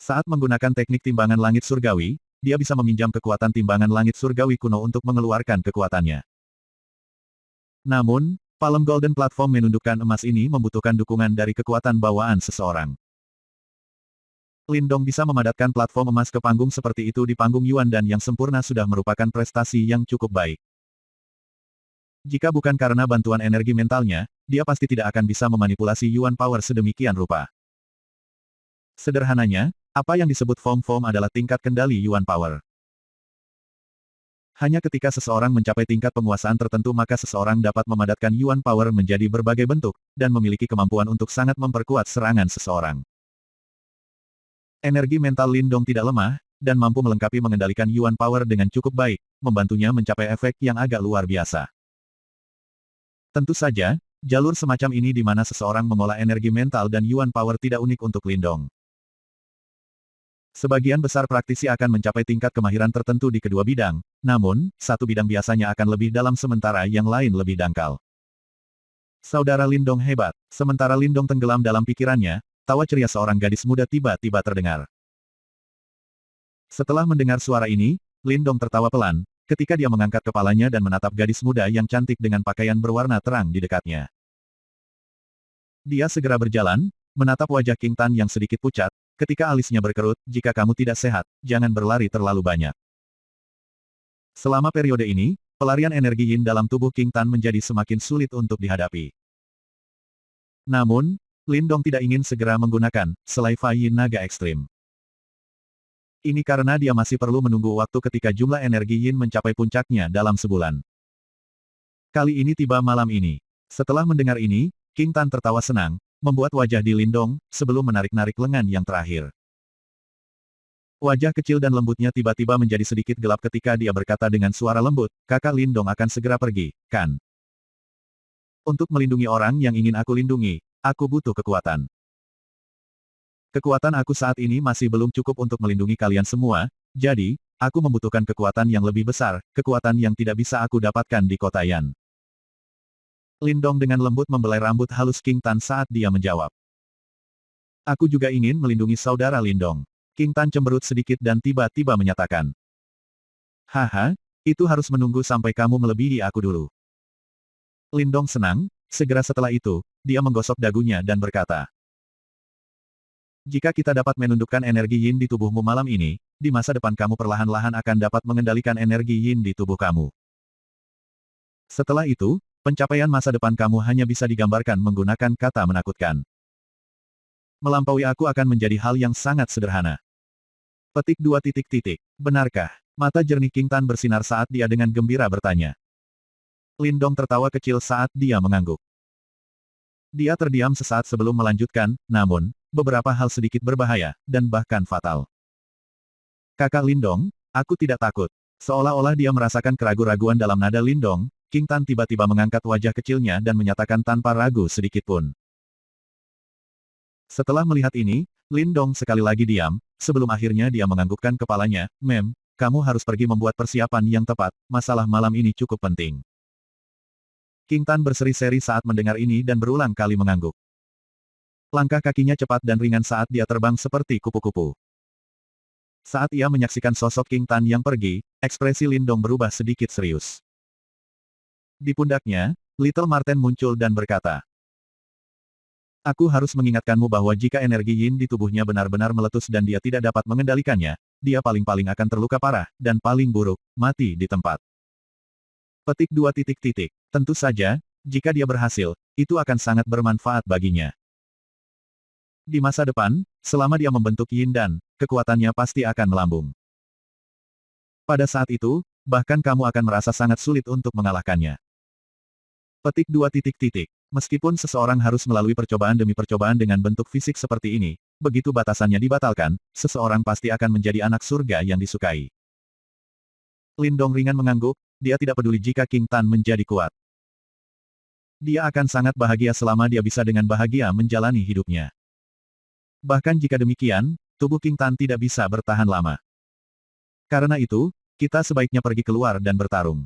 Saat menggunakan teknik timbangan langit surgawi, dia bisa meminjam kekuatan timbangan langit surgawi kuno untuk mengeluarkan kekuatannya. Namun, palem Golden Platform menundukkan emas ini membutuhkan dukungan dari kekuatan bawaan seseorang. Lindong bisa memadatkan platform emas ke panggung seperti itu di panggung Yuan dan yang sempurna sudah merupakan prestasi yang cukup baik. Jika bukan karena bantuan energi mentalnya, dia pasti tidak akan bisa memanipulasi Yuan Power sedemikian rupa. Sederhananya, apa yang disebut form adalah tingkat kendali Yuan Power. Hanya ketika seseorang mencapai tingkat penguasaan tertentu maka seseorang dapat memadatkan Yuan Power menjadi berbagai bentuk, dan memiliki kemampuan untuk sangat memperkuat serangan seseorang. Energi mental Lindong tidak lemah, dan mampu melengkapi mengendalikan Yuan Power dengan cukup baik, membantunya mencapai efek yang agak luar biasa. Tentu saja, jalur semacam ini di mana seseorang mengolah energi mental dan Yuan Power tidak unik untuk Lindong. Sebagian besar praktisi akan mencapai tingkat kemahiran tertentu di kedua bidang, namun, satu bidang biasanya akan lebih dalam sementara yang lain lebih dangkal. Saudara Lindong hebat. Sementara Lindong tenggelam dalam pikirannya, tawa ceria seorang gadis muda tiba-tiba terdengar. Setelah mendengar suara ini, Lindong tertawa pelan, ketika dia mengangkat kepalanya dan menatap gadis muda yang cantik dengan pakaian berwarna terang di dekatnya. Dia segera berjalan, menatap wajah King Tan yang sedikit pucat, ketika alisnya berkerut, jika kamu tidak sehat, jangan berlari terlalu banyak. Selama periode ini, pelarian energi yin dalam tubuh King Tan menjadi semakin sulit untuk dihadapi. Namun, Lindong tidak ingin segera menggunakan selai Fa Yin Naga Ekstrim. Ini karena dia masih perlu menunggu waktu ketika jumlah energi yin mencapai puncaknya dalam sebulan. Kali ini tiba malam ini. Setelah mendengar ini, King Tan tertawa senang, membuat wajah di Lindong, sebelum menarik-narik lengan yang terakhir. Wajah kecil dan lembutnya tiba-tiba menjadi sedikit gelap ketika dia berkata dengan suara lembut, kakak Lindong akan segera pergi, kan? Untuk melindungi orang yang ingin aku lindungi, aku butuh kekuatan. Kekuatan aku saat ini masih belum cukup untuk melindungi kalian semua, jadi, aku membutuhkan kekuatan yang lebih besar, kekuatan yang tidak bisa aku dapatkan di kota Yan. Lindong dengan lembut membelai rambut halus King Tan saat dia menjawab. Aku juga ingin melindungi saudara Lindong. King Tan cemberut sedikit dan tiba-tiba menyatakan. Haha, itu harus menunggu sampai kamu melebihi aku dulu. Lindong senang, segera setelah itu, dia menggosok dagunya dan berkata. Jika kita dapat menundukkan energi yin di tubuhmu malam ini, di masa depan kamu perlahan-lahan akan dapat mengendalikan energi yin di tubuh kamu. Setelah itu, pencapaian masa depan kamu hanya bisa digambarkan menggunakan kata menakutkan. Melampaui aku akan menjadi hal yang sangat sederhana. Petik 2 titik titik. Benarkah? Mata jernih King Tan bersinar saat dia dengan gembira bertanya. Lindong tertawa kecil saat dia mengangguk. Dia terdiam sesaat sebelum melanjutkan, namun, beberapa hal sedikit berbahaya, dan bahkan fatal. Kakak Lindong, aku tidak takut. Seolah-olah dia merasakan keraguan-raguan dalam nada Lindong, King Tan tiba-tiba mengangkat wajah kecilnya dan menyatakan tanpa ragu sedikitpun. Setelah melihat ini, Lindong sekali lagi diam, sebelum akhirnya dia menganggukkan kepalanya, Mem, kamu harus pergi membuat persiapan yang tepat, masalah malam ini cukup penting. King Tan berseri-seri saat mendengar ini dan berulang kali mengangguk. Langkah kakinya cepat dan ringan saat dia terbang seperti kupu-kupu. Saat ia menyaksikan sosok King Tan yang pergi, ekspresi Lindong berubah sedikit serius. Di pundaknya, Little Marten muncul dan berkata, aku harus mengingatkanmu bahwa jika energi yin di tubuhnya benar-benar meletus dan dia tidak dapat mengendalikannya, dia paling-paling akan terluka parah, dan paling buruk, mati di tempat. Petik 2 titik titik. Tentu saja, jika dia berhasil, itu akan sangat bermanfaat baginya. Di masa depan, selama dia membentuk yin dan, kekuatannya pasti akan melambung. Pada saat itu, bahkan kamu akan merasa sangat sulit untuk mengalahkannya. Petik 2 titik titik. Meskipun seseorang harus melalui percobaan demi percobaan dengan bentuk fisik seperti ini, begitu batasannya dibatalkan, seseorang pasti akan menjadi anak surga yang disukai. Lindong ringan mengangguk, dia tidak peduli jika King Tan menjadi kuat. Dia akan sangat bahagia selama dia bisa dengan bahagia menjalani hidupnya. Bahkan jika demikian, tubuh King Tan tidak bisa bertahan lama. Karena itu, kita sebaiknya pergi keluar dan bertarung.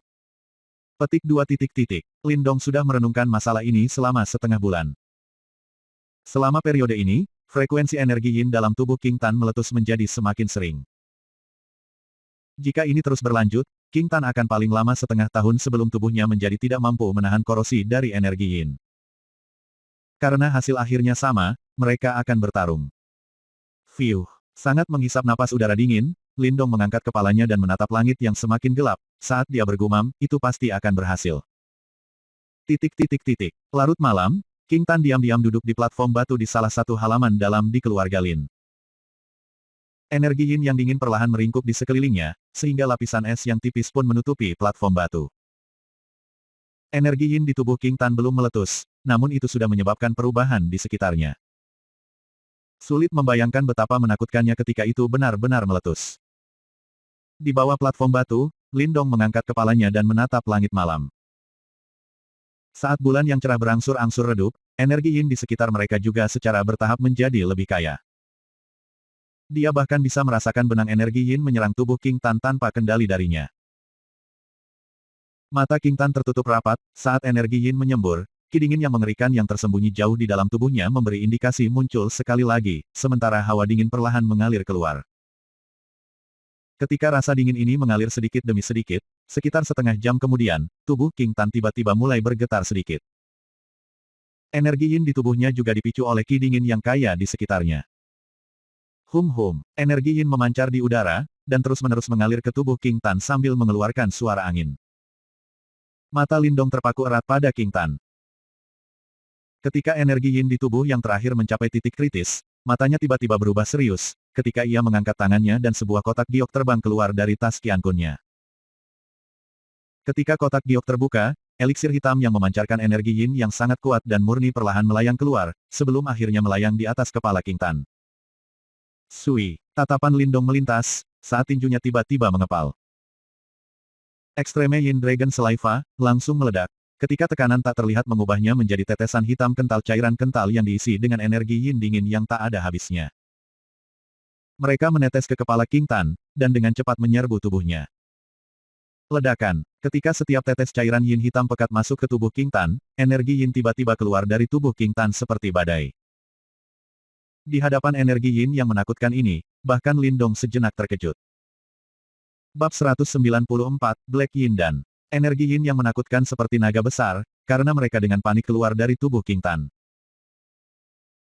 Petik 2 titik titik. Lindong sudah merenungkan masalah ini selama setengah bulan. Selama periode ini, frekuensi energi yin dalam tubuh King Tan meletus menjadi semakin sering. Jika ini terus berlanjut, King Tan akan paling lama setengah tahun sebelum tubuhnya menjadi tidak mampu menahan korosi dari energi yin. Karena hasil akhirnya sama, mereka akan bertarung. Fiuh. Sangat menghisap napas udara dingin, Lindong mengangkat kepalanya dan menatap langit yang semakin gelap. Saat dia bergumam, itu pasti akan berhasil. Larut malam, King Tan diam-diam duduk di platform batu di salah satu halaman dalam di keluarga Lin. Energi yin yang dingin perlahan meringkuk di sekelilingnya, sehingga lapisan es yang tipis pun menutupi platform batu. Energi yin di tubuh King Tan belum meletus, namun itu sudah menyebabkan perubahan di sekitarnya. Sulit membayangkan betapa menakutkannya ketika itu benar-benar meletus. Di bawah platform batu, Lindong mengangkat kepalanya dan menatap langit malam. Saat bulan yang cerah berangsur-angsur redup, energi yin di sekitar mereka juga secara bertahap menjadi lebih kaya. Dia bahkan bisa merasakan benang energi yin menyerang tubuh King Tan tanpa kendali darinya. Mata King Tan tertutup rapat, saat energi yin menyembur. Ki dingin yang mengerikan yang tersembunyi jauh di dalam tubuhnya memberi indikasi muncul sekali lagi, sementara hawa dingin perlahan mengalir keluar. Ketika rasa dingin ini mengalir sedikit demi sedikit, sekitar setengah jam kemudian, tubuh King Tan tiba-tiba mulai bergetar sedikit. Energi yin di tubuhnya juga dipicu oleh ki dingin yang kaya di sekitarnya. Energi yin memancar di udara, dan terus-menerus mengalir ke tubuh King Tan sambil mengeluarkan suara angin. Mata Lindong terpaku erat pada King Tan. Ketika energi yin di tubuh yang terakhir mencapai titik kritis, matanya tiba-tiba berubah serius, ketika ia mengangkat tangannya dan sebuah kotak giok terbang keluar dari tas Qian Kunnya. Ketika kotak giok terbuka, eliksir hitam yang memancarkan energi yin yang sangat kuat dan murni perlahan melayang keluar, sebelum akhirnya melayang di atas kepala King Tan. Sui, tatapan Lindong melintas, saat tinjunya tiba-tiba mengepal. Extreme Yin Dragon Saliva langsung meledak. Ketika tekanan tak terlihat mengubahnya menjadi tetesan hitam kental cairan kental yang diisi dengan energi yin dingin yang tak ada habisnya. Mereka menetes ke kepala King Tan, dan dengan cepat menyerbu tubuhnya. Ledakan. Ketika setiap tetes cairan yin hitam pekat masuk ke tubuh King Tan, energi yin tiba-tiba keluar dari tubuh King Tan seperti badai. Di hadapan energi yin yang menakutkan ini, bahkan Lindong sejenak terkejut. Bab 194, Black Yin dan energi yin yang menakutkan seperti naga besar, karena mereka dengan panik keluar dari tubuh King Tan.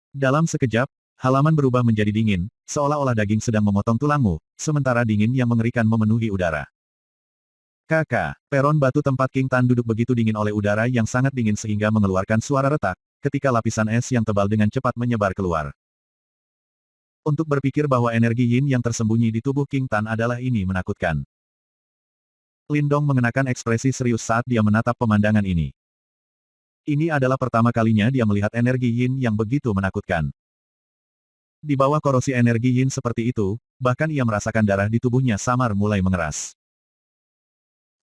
Dalam sekejap, halaman berubah menjadi dingin, seolah-olah daging sedang memotong tulangmu, sementara dingin yang mengerikan memenuhi udara. Peron batu tempat King Tan duduk begitu dingin oleh udara yang sangat dingin sehingga mengeluarkan suara retak, ketika lapisan es yang tebal dengan cepat menyebar keluar. Untuk berpikir bahwa energi yin yang tersembunyi di tubuh King Tan adalah ini menakutkan. Lindong mengenakan ekspresi serius saat dia menatap pemandangan ini. Ini adalah pertama kalinya dia melihat energi yin yang begitu menakutkan. Di bawah korosi energi yin seperti itu, bahkan ia merasakan darah di tubuhnya samar mulai mengeras.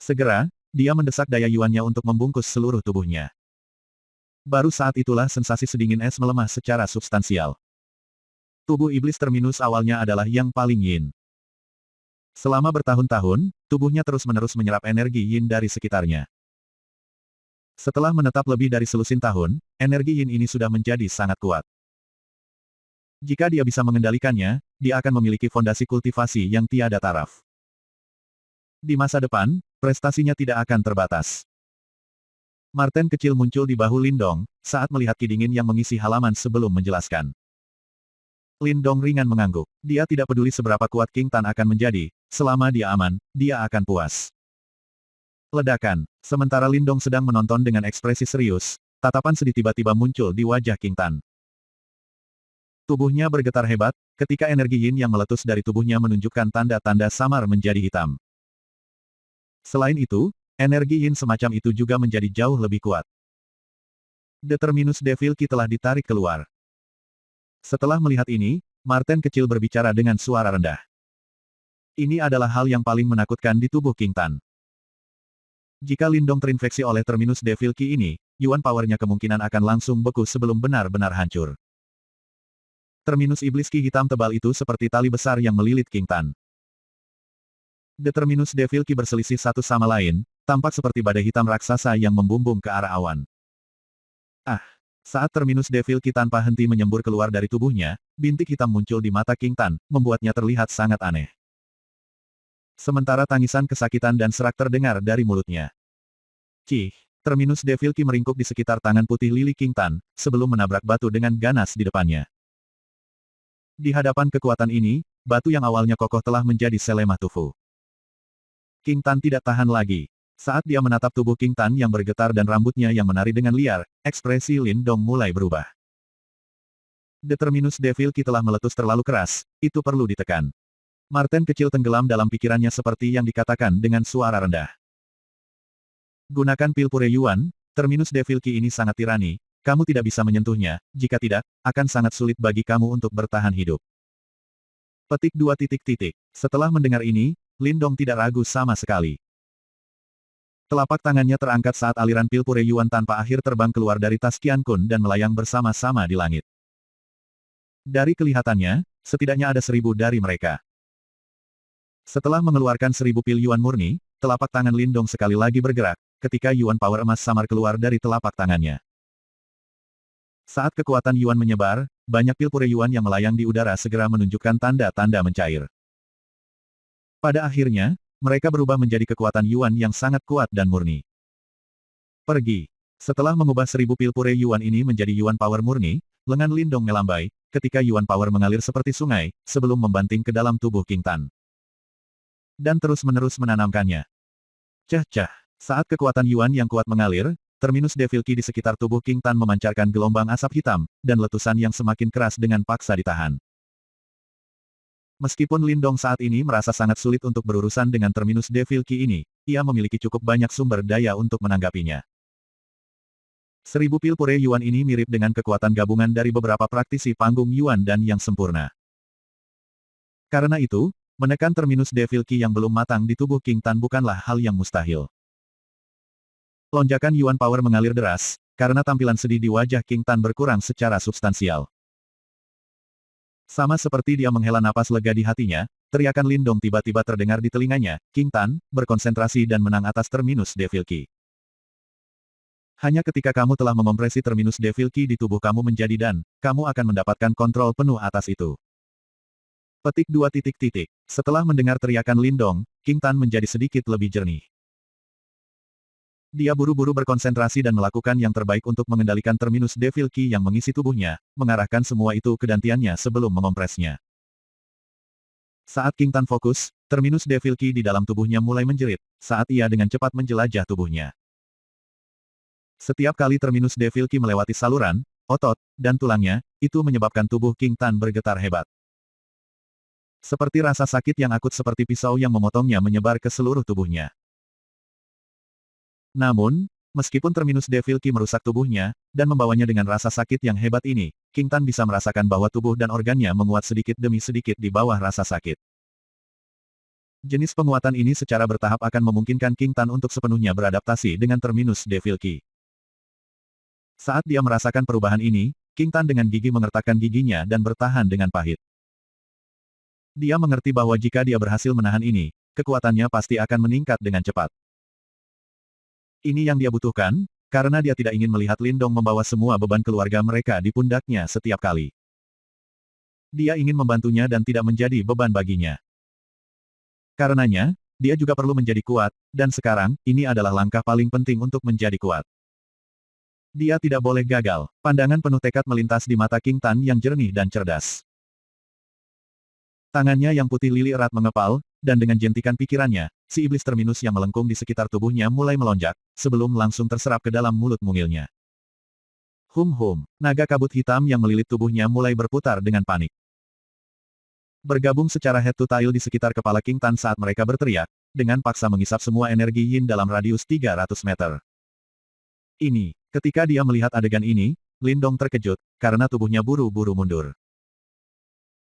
Segera, dia mendesak daya yuannya untuk membungkus seluruh tubuhnya. Baru saat itulah sensasi sedingin es melemah secara substansial. Tubuh iblis terminus awalnya adalah yang paling yin. Selama bertahun-tahun, tubuhnya terus-menerus menyerap energi yin dari sekitarnya. Setelah menetap lebih dari selusin tahun, energi yin ini sudah menjadi sangat kuat. Jika dia bisa mengendalikannya, dia akan memiliki fondasi kultivasi yang tiada taraf. Di masa depan, prestasinya tidak akan terbatas. Marten kecil muncul di bahu Lindong, saat melihat ki dingin yang mengisi halaman sebelum menjelaskan. Lindong ringan mengangguk. Dia tidak peduli seberapa kuat King Tan akan menjadi, selama dia aman, dia akan puas. Ledakan. Sementara Lindong sedang menonton dengan ekspresi serius, tatapan sedih tiba-tiba muncul di wajah King Tan. Tubuhnya bergetar hebat, ketika energi yin yang meletus dari tubuhnya menunjukkan tanda-tanda samar menjadi hitam. Selain itu, energi yin semacam itu juga menjadi jauh lebih kuat. Determinus Devil Key telah ditarik keluar. Setelah melihat ini, Marten kecil berbicara dengan suara rendah. Ini adalah hal yang paling menakutkan di tubuh King Tan. Jika Lindong terinfeksi oleh Terminus Devil Key ini, yuan powernya kemungkinan akan langsung beku sebelum benar-benar hancur. Terminus Iblis Ki hitam tebal itu seperti tali besar yang melilit King Tan. Determinus Devil Key berselisih satu sama lain, tampak seperti badai hitam raksasa yang membumbung ke arah awan. Saat Terminus Devil Key tanpa henti menyembur keluar dari tubuhnya, bintik hitam muncul di mata King Tan, membuatnya terlihat sangat aneh. Sementara tangisan kesakitan dan serak terdengar dari mulutnya. Terminus Devil Key meringkuk di sekitar tangan putih lili King Tan, sebelum menabrak batu dengan ganas di depannya. Di hadapan kekuatan ini, batu yang awalnya kokoh telah menjadi selemah tufu. King Tan tidak tahan lagi. Saat dia menatap tubuh King Tan yang bergetar dan rambutnya yang menari dengan liar, ekspresi Lin Dong mulai berubah. Determinus Devil Ki telah meletus terlalu keras, itu perlu ditekan. Marten kecil tenggelam dalam pikirannya seperti yang dikatakan dengan suara rendah. Gunakan pil pure Yuan, Terminus Devil Ki ini sangat tirani, kamu tidak bisa menyentuhnya, jika tidak, akan sangat sulit bagi kamu untuk bertahan hidup. Petik 2. Setelah mendengar ini, Lin Dong tidak ragu sama sekali. Telapak tangannya terangkat saat aliran pil pure Yuan tanpa akhir terbang keluar dari tas Qian Kun dan melayang bersama-sama di langit. Dari kelihatannya, setidaknya ada 1000 dari mereka. Setelah mengeluarkan 1000 pil Yuan murni, telapak tangan Lin Dong sekali lagi bergerak, ketika Yuan Power emas samar keluar dari telapak tangannya. Saat kekuatan Yuan menyebar, banyak pil pure Yuan yang melayang di udara segera menunjukkan tanda-tanda mencair. Pada akhirnya, mereka berubah menjadi kekuatan Yuan yang sangat kuat dan murni. Pergi. Setelah mengubah 1000 pil pure Yuan ini menjadi Yuan Power murni, lengan Lin Dong melambai, ketika Yuan Power mengalir seperti sungai, sebelum membanting ke dalam tubuh King Tan. Dan terus-menerus menanamkannya. Cah-cah. Saat kekuatan Yuan yang kuat mengalir, Terminus Devil Ki di sekitar tubuh King Tan memancarkan gelombang asap hitam, dan letusan yang semakin keras dengan paksa ditahan. Meskipun Lin Dong saat ini merasa sangat sulit untuk berurusan dengan Terminus Devil Ki ini, ia memiliki cukup banyak sumber daya untuk menanggapinya. 1000 pil pure Yuan ini mirip dengan kekuatan gabungan dari beberapa praktisi panggung Yuan dan yang sempurna. Karena itu, menekan Terminus Devil Ki yang belum matang di tubuh King Tan bukanlah hal yang mustahil. Lonjakan Yuan Power mengalir deras, karena tampilan sedih di wajah King Tan berkurang secara substansial. Sama seperti dia menghela napas lega di hatinya, teriakan Lin Dong tiba-tiba terdengar di telinganya, King Tan, berkonsentrasi dan menang atas Terminus Devil Ki. Hanya ketika kamu telah memompresi Terminus Devil Ki di tubuh kamu menjadi dan, kamu akan mendapatkan kontrol penuh atas itu. Petik 2. Setelah mendengar teriakan Lin Dong, King Tan menjadi sedikit lebih jernih. Dia buru-buru berkonsentrasi dan melakukan yang terbaik untuk mengendalikan Terminus Devil Ki yang mengisi tubuhnya, mengarahkan semua itu ke dantiannya sebelum memompresnya. Saat King Tan fokus, Terminus Devil Ki di dalam tubuhnya mulai menjerit, saat ia dengan cepat menjelajah tubuhnya. Setiap kali Terminus Devil Ki melewati saluran, otot, dan tulangnya, itu menyebabkan tubuh King Tan bergetar hebat. Seperti rasa sakit yang akut seperti pisau yang memotongnya menyebar ke seluruh tubuhnya. Namun, meskipun Terminus Devil Ki merusak tubuhnya, dan membawanya dengan rasa sakit yang hebat ini, King Tan bisa merasakan bahwa tubuh dan organnya menguat sedikit demi sedikit di bawah rasa sakit. Jenis penguatan ini secara bertahap akan memungkinkan King Tan untuk sepenuhnya beradaptasi dengan Terminus Devil Ki. Saat dia merasakan perubahan ini, King Tan dengan gigi mengertakkan giginya dan bertahan dengan pahit. Dia mengerti bahwa jika dia berhasil menahan ini, kekuatannya pasti akan meningkat dengan cepat. Ini yang dia butuhkan, karena dia tidak ingin melihat Lin Dong membawa semua beban keluarga mereka di pundaknya setiap kali. Dia ingin membantunya dan tidak menjadi beban baginya. Karenanya, dia juga perlu menjadi kuat, dan sekarang, ini adalah langkah paling penting untuk menjadi kuat. Dia tidak boleh gagal. Pandangan penuh tekad melintas di mata King Tan yang jernih dan cerdas. Tangannya yang putih lili erat mengepal, dan dengan jentikan pikirannya, si iblis Terminus yang melengkung di sekitar tubuhnya mulai melonjak, sebelum langsung terserap ke dalam mulut mungilnya. Naga kabut hitam yang melilit tubuhnya mulai berputar dengan panik. Bergabung secara head to tail di sekitar kepala King Tan saat mereka berteriak, dengan paksa mengisap semua energi yin dalam radius 300 meter. Ketika dia melihat adegan ini, Lin Dong terkejut, karena tubuhnya buru-buru mundur.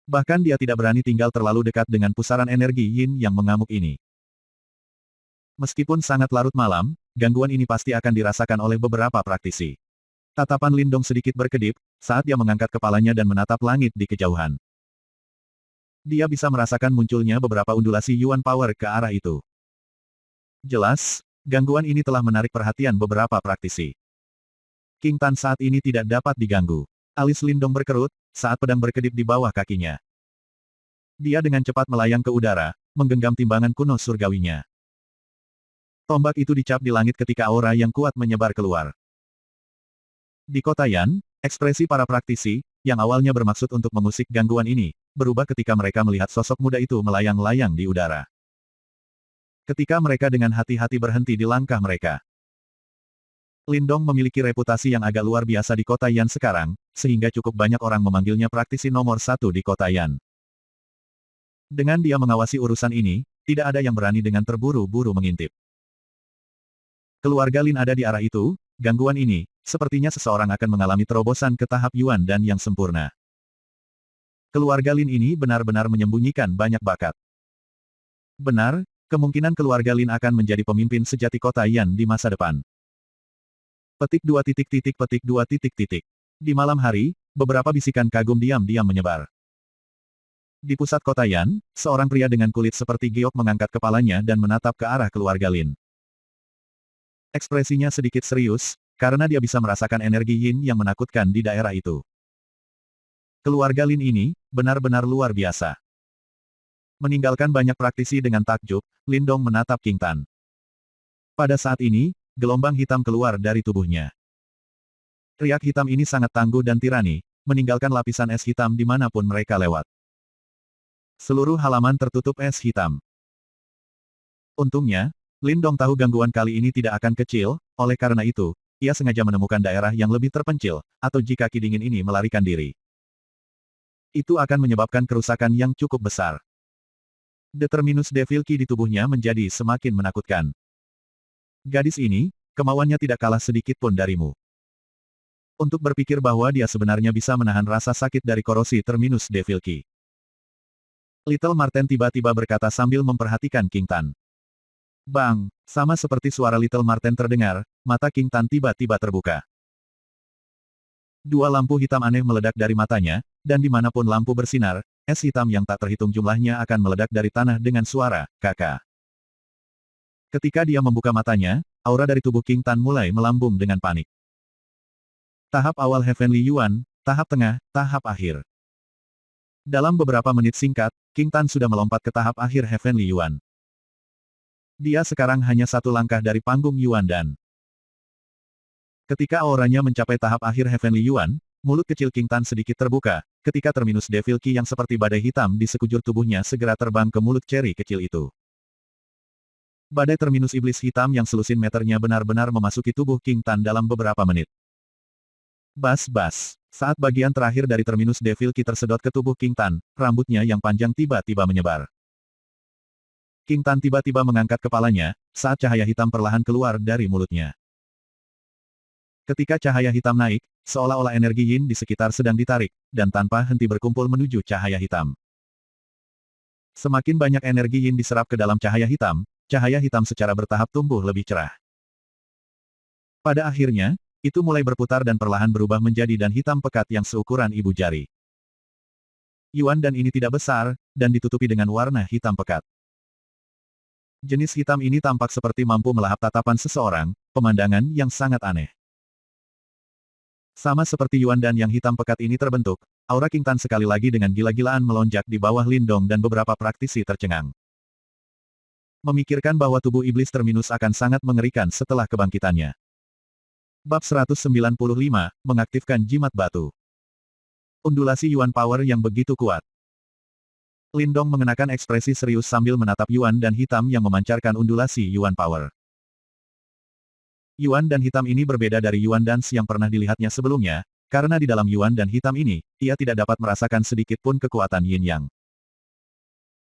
Bahkan dia tidak berani tinggal terlalu dekat dengan pusaran energi yin yang mengamuk ini. Meskipun sangat larut malam, gangguan ini pasti akan dirasakan oleh beberapa praktisi. Tatapan Lin Dong sedikit berkedip, saat dia mengangkat kepalanya dan menatap langit di kejauhan. Dia bisa merasakan munculnya beberapa undulasi Yuan Power ke arah itu. Jelas, gangguan ini telah menarik perhatian beberapa praktisi. King Tan saat ini tidak dapat diganggu. Alis Lin Dong berkerut, saat pedang berkedip di bawah kakinya. Dia dengan cepat melayang ke udara, menggenggam timbangan kuno surgawinya. Tombak itu dicap di langit ketika aura yang kuat menyebar keluar. Di kota Yan, ekspresi para praktisi, yang awalnya bermaksud untuk mengusik gangguan ini, berubah ketika mereka melihat sosok muda itu melayang-layang di udara. Ketika mereka dengan hati-hati berhenti di langkah mereka. Lindong memiliki reputasi yang agak luar biasa di kota Yan sekarang, sehingga cukup banyak orang memanggilnya praktisi nomor satu di kota Yan. Dengan dia mengawasi urusan ini, tidak ada yang berani dengan terburu-buru mengintip. Keluarga Lin ada di arah itu, gangguan ini, sepertinya seseorang akan mengalami terobosan ke tahap Yuan dan yang sempurna. Keluarga Lin ini benar-benar menyembunyikan banyak bakat. Benar, kemungkinan keluarga Lin akan menjadi pemimpin sejati kota Yan di masa depan. Petik 2 titik titik petik 2 titik titik. Di malam hari, beberapa bisikan kagum diam-diam menyebar. Di pusat kota Yan, seorang pria dengan kulit seperti giok mengangkat kepalanya dan menatap ke arah keluarga Lin. Ekspresinya sedikit serius, karena dia bisa merasakan energi yin yang menakutkan di daerah itu. Keluarga Lin ini, benar-benar luar biasa. Meninggalkan banyak praktisi dengan takjub, Lindong menatap King Tan. Pada saat ini, gelombang hitam keluar dari tubuhnya. Riak hitam ini sangat tangguh dan tirani, meninggalkan lapisan es hitam dimanapun mereka lewat. Seluruh halaman tertutup es hitam. Untungnya, Lindong tahu gangguan kali ini tidak akan kecil, oleh karena itu, ia sengaja menemukan daerah yang lebih terpencil, atau jika ki dingin ini melarikan diri. Itu akan menyebabkan kerusakan yang cukup besar. Determinus Devil Ki di tubuhnya menjadi semakin menakutkan. Gadis ini, kemauannya tidak kalah sedikit pun darimu. Untuk berpikir bahwa dia sebenarnya bisa menahan rasa sakit dari korosi Terminus Devil Ki. Little Marten tiba-tiba berkata sambil memperhatikan King Tan. Bang, sama seperti suara Little Marten terdengar, mata King Tan tiba-tiba terbuka. Dua lampu hitam aneh meledak dari matanya, dan dimanapun lampu bersinar, es hitam yang tak terhitung jumlahnya akan meledak dari tanah dengan suara, kakak. Ketika dia membuka matanya, aura dari tubuh King Tan mulai melambung dengan panik. Tahap awal Heavenly Yuan, tahap tengah, tahap akhir. Dalam beberapa menit singkat, King Tan sudah melompat ke tahap akhir Heavenly Yuan. Dia sekarang hanya satu langkah dari panggung Yuan dan. Ketika auranya mencapai tahap akhir Heavenly Yuan, mulut kecil King Tan sedikit terbuka, ketika Terminus Devil Ki yang seperti badai hitam di sekujur tubuhnya segera terbang ke mulut ceri kecil itu. Badai Terminus Iblis hitam yang selusin meternya benar-benar memasuki tubuh King Tan dalam beberapa menit. Bas-bas. Saat bagian terakhir dari Terminus Devil Ki tersedot ke tubuh King Tan, rambutnya yang panjang tiba-tiba menyebar. King Tan tiba-tiba mengangkat kepalanya, saat cahaya hitam perlahan keluar dari mulutnya. Ketika cahaya hitam naik, seolah-olah energi yin di sekitar sedang ditarik, dan tanpa henti berkumpul menuju cahaya hitam. Semakin banyak energi yin diserap ke dalam cahaya hitam secara bertahap tumbuh lebih cerah. Pada akhirnya, itu mulai berputar dan perlahan berubah menjadi dan hitam pekat yang seukuran ibu jari. Yuan dan ini tidak besar, dan ditutupi dengan warna hitam pekat. Jenis hitam ini tampak seperti mampu melahap tatapan seseorang, pemandangan yang sangat aneh. Sama seperti Yuan dan yang hitam pekat ini terbentuk, aura King Tan sekali lagi dengan gila-gilaan melonjak di bawah Lindong dan beberapa praktisi tercengang. Memikirkan bahwa tubuh iblis Terminus akan sangat mengerikan setelah kebangkitannya. Bab 195, mengaktifkan jimat batu. Undulasi Yuan Power yang begitu kuat. Lindong mengenakan ekspresi serius sambil menatap Yuan dan hitam yang memancarkan undulasi Yuan Power. Yuan dan hitam ini berbeda dari Yuan Dance yang pernah dilihatnya sebelumnya, karena di dalam Yuan dan hitam ini, ia tidak dapat merasakan sedikit pun kekuatan Yin Yang.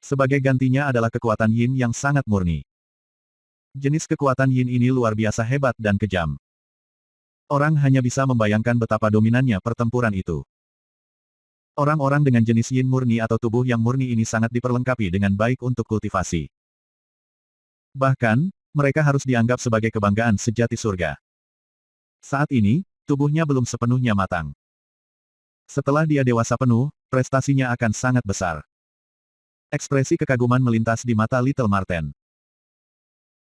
Sebagai gantinya adalah kekuatan Yin yang sangat murni. Jenis kekuatan Yin ini luar biasa hebat dan kejam. Orang hanya bisa membayangkan betapa dominannya pertempuran itu. Orang-orang dengan jenis yin murni atau tubuh yang murni ini sangat diperlengkapi dengan baik untuk kultivasi. Bahkan, mereka harus dianggap sebagai kebanggaan sejati surga. Saat ini, tubuhnya belum sepenuhnya matang. Setelah dia dewasa penuh, prestasinya akan sangat besar. Ekspresi kekaguman melintas di mata Little Marten.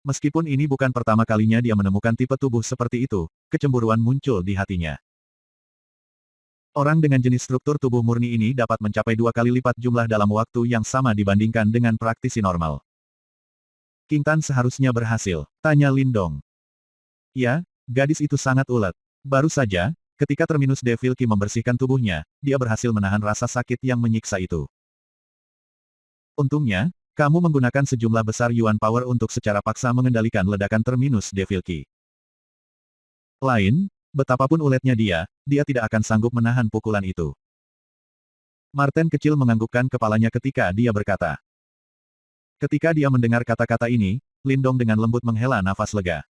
Meskipun ini bukan pertama kalinya dia menemukan tipe tubuh seperti itu, kecemburuan muncul di hatinya. Orang dengan jenis struktur tubuh murni ini dapat mencapai 2 kali lipat jumlah dalam waktu yang sama dibandingkan dengan praktisi normal. King Tan seharusnya berhasil, tanya Lindong. Ya, gadis itu sangat ulet. Baru saja, ketika Terminus Devil Key membersihkan tubuhnya, dia berhasil menahan rasa sakit yang menyiksa itu. Untungnya, kamu menggunakan sejumlah besar Yuan Power untuk secara paksa mengendalikan ledakan Terminus Devil Key. Lain, betapapun uletnya dia tidak akan sanggup menahan pukulan itu. Martin kecil menganggukkan kepalanya ketika dia berkata. Ketika dia mendengar kata-kata ini, Lindong dengan lembut menghela nafas lega.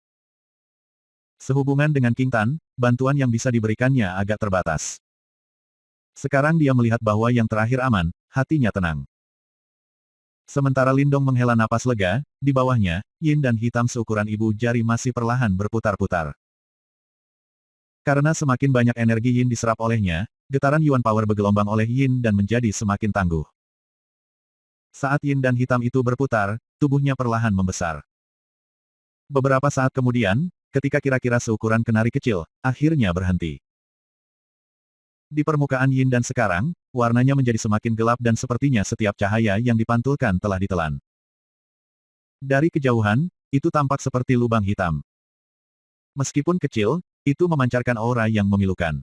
Sehubungan dengan King Tan, bantuan yang bisa diberikannya agak terbatas. Sekarang dia melihat bahwa yang terakhir aman, hatinya tenang. Sementara Lindong menghela napas lega, di bawahnya, yin dan hitam seukuran ibu jari masih perlahan berputar-putar. Karena semakin banyak energi yin diserap olehnya, getaran Yuan Power bergelombang oleh yin dan menjadi semakin tangguh. Saat yin dan hitam itu berputar, tubuhnya perlahan membesar. Beberapa saat kemudian, ketika kira-kira seukuran kenari kecil, akhirnya berhenti. Di permukaan yin dan sekarang, warnanya menjadi semakin gelap dan sepertinya setiap cahaya yang dipantulkan telah ditelan. Dari kejauhan, itu tampak seperti lubang hitam. Meskipun kecil, itu memancarkan aura yang memilukan.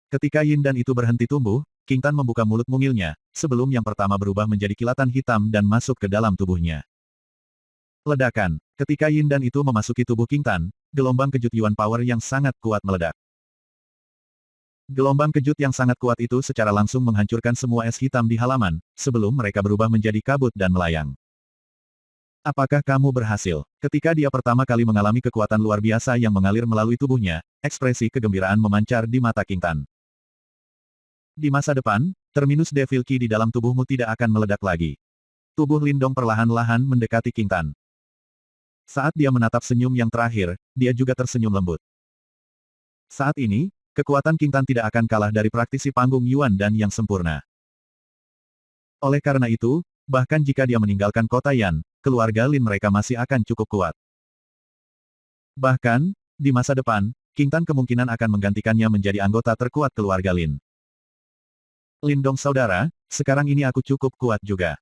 Ketika yin dan itu berhenti tumbuh, King Tan membuka mulut mungilnya, sebelum yang pertama berubah menjadi kilatan hitam dan masuk ke dalam tubuhnya. Ledakan. Ketika yin dan itu memasuki tubuh King Tan, gelombang kejut Yuan Power yang sangat kuat meledak. Gelombang kejut yang sangat kuat itu secara langsung menghancurkan semua es hitam di halaman, sebelum mereka berubah menjadi kabut dan melayang. Apakah kamu berhasil? Ketika dia pertama kali mengalami kekuatan luar biasa yang mengalir melalui tubuhnya, ekspresi kegembiraan memancar di mata King Tan. Di masa depan, Terminus Devil Key di dalam tubuhmu tidak akan meledak lagi. Tubuh Lindong perlahan-lahan mendekati King Tan. Saat dia menatap senyum yang terakhir, dia juga tersenyum lembut. Saat ini, kekuatan King Tan tidak akan kalah dari praktisi panggung Yuan dan yang sempurna. Oleh karena itu, bahkan jika dia meninggalkan kota Yan, keluarga Lin mereka masih akan cukup kuat. Bahkan, di masa depan, King Tan kemungkinan akan menggantikannya menjadi anggota terkuat keluarga Lin. Lindong saudara, sekarang ini aku cukup kuat juga.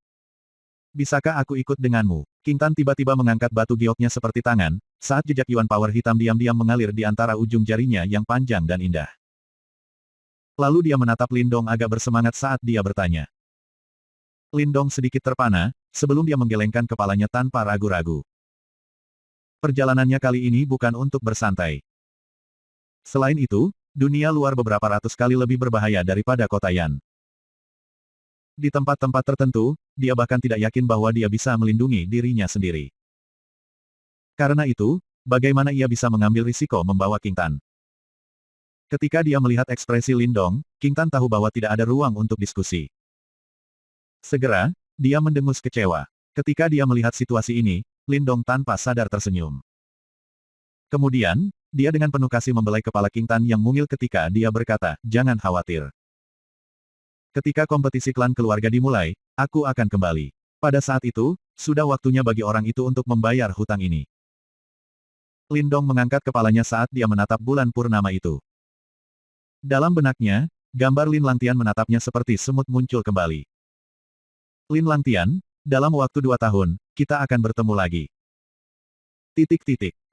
Bisakah aku ikut denganmu? King Tan tiba-tiba mengangkat batu gioknya seperti tangan, saat jejak Yuan Power hitam diam-diam mengalir di antara ujung jarinya yang panjang dan indah. Lalu dia menatap Lindong agak bersemangat saat dia bertanya. Lindong sedikit terpana, sebelum dia menggelengkan kepalanya tanpa ragu-ragu. Perjalanannya kali ini bukan untuk bersantai. Selain itu, dunia luar beberapa ratus kali lebih berbahaya daripada kota Yan. Di tempat-tempat tertentu, dia bahkan tidak yakin bahwa dia bisa melindungi dirinya sendiri. Karena itu, bagaimana ia bisa mengambil risiko membawa King Tan? Ketika dia melihat ekspresi Lindong, King Tan tahu bahwa tidak ada ruang untuk diskusi. Segera, dia mendengus kecewa. Ketika dia melihat situasi ini, Lindong tanpa sadar tersenyum. Kemudian, dia dengan penuh kasih membelai kepala King Tan yang mungil ketika dia berkata, jangan khawatir. Ketika kompetisi klan keluarga dimulai, aku akan kembali. Pada saat itu, sudah waktunya bagi orang itu untuk membayar hutang ini. Lindong mengangkat kepalanya saat dia menatap bulan purnama itu. Dalam benaknya, gambar Lin Langtian menatapnya seperti semut muncul kembali. Lin Langtian, dalam waktu 2 tahun, kita akan bertemu lagi.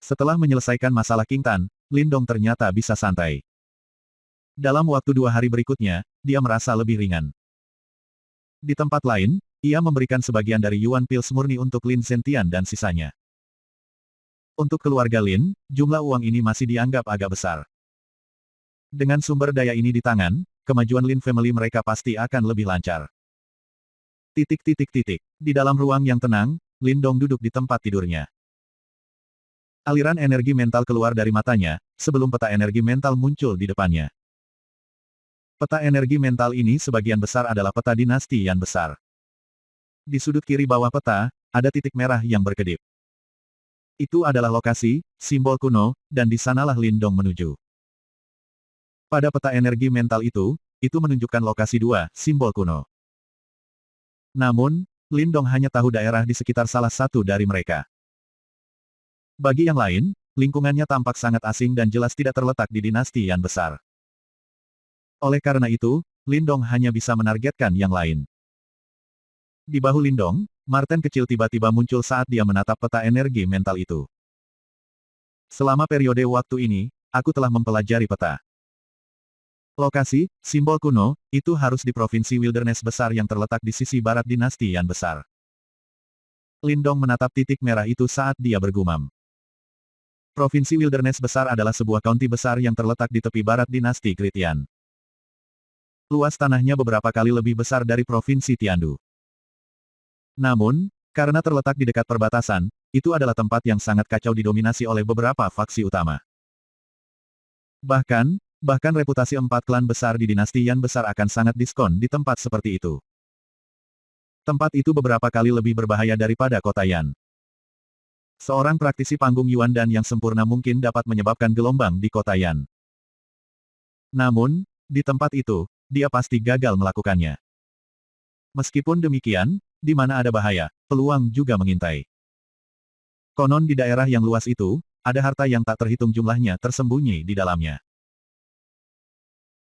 Setelah menyelesaikan masalah King Tan, Lindong ternyata bisa santai. Dalam waktu 2 hari berikutnya, dia merasa lebih ringan. Di tempat lain, ia memberikan sebagian dari Yuan Pils murni untuk Lin Zentian dan sisanya. Untuk keluarga Lin, jumlah uang ini masih dianggap agak besar. Dengan sumber daya ini di tangan, kemajuan Lin Family mereka pasti akan lebih lancar. Di dalam ruang yang tenang, Lindong duduk di tempat tidurnya. Aliran energi mental keluar dari matanya, sebelum peta energi mental muncul di depannya. Peta energi mental ini sebagian besar adalah peta dinasti yang besar. Di sudut kiri bawah peta, ada titik merah yang berkedip. Itu adalah lokasi, simbol kuno, dan di sanalah Lindong menuju. Pada peta energi mental itu menunjukkan lokasi 2, simbol kuno. Namun, Lindong hanya tahu daerah di sekitar salah satu dari mereka. Bagi yang lain, lingkungannya tampak sangat asing dan jelas tidak terletak di dinasti yang besar. Oleh karena itu, Lindong hanya bisa menargetkan yang lain. Di bahu Lindong, Martin kecil tiba-tiba muncul saat dia menatap peta energi mental itu. Selama periode waktu ini, aku telah mempelajari peta. Lokasi, simbol kuno, itu harus di provinsi Wilderness besar yang terletak di sisi barat dinasti Yan besar. Lindong menatap titik merah itu saat dia bergumam. Provinsi Wilderness besar adalah sebuah county besar yang terletak di tepi barat dinasti Great Yan. Luas tanahnya beberapa kali lebih besar dari provinsi Tiandu. Namun, karena terletak di dekat perbatasan, itu adalah tempat yang sangat kacau didominasi oleh beberapa faksi utama. Bahkan reputasi 4 klan besar di dinasti Yan besar akan sangat diskon di tempat seperti itu. Tempat itu beberapa kali lebih berbahaya daripada kota Yan. Seorang praktisi panggung Yuan dan yang sempurna mungkin dapat menyebabkan gelombang di kota Yan. Namun, di tempat itu, dia pasti gagal melakukannya. Meskipun demikian, di mana ada bahaya, peluang juga mengintai. Konon di daerah yang luas itu, ada harta yang tak terhitung jumlahnya tersembunyi di dalamnya.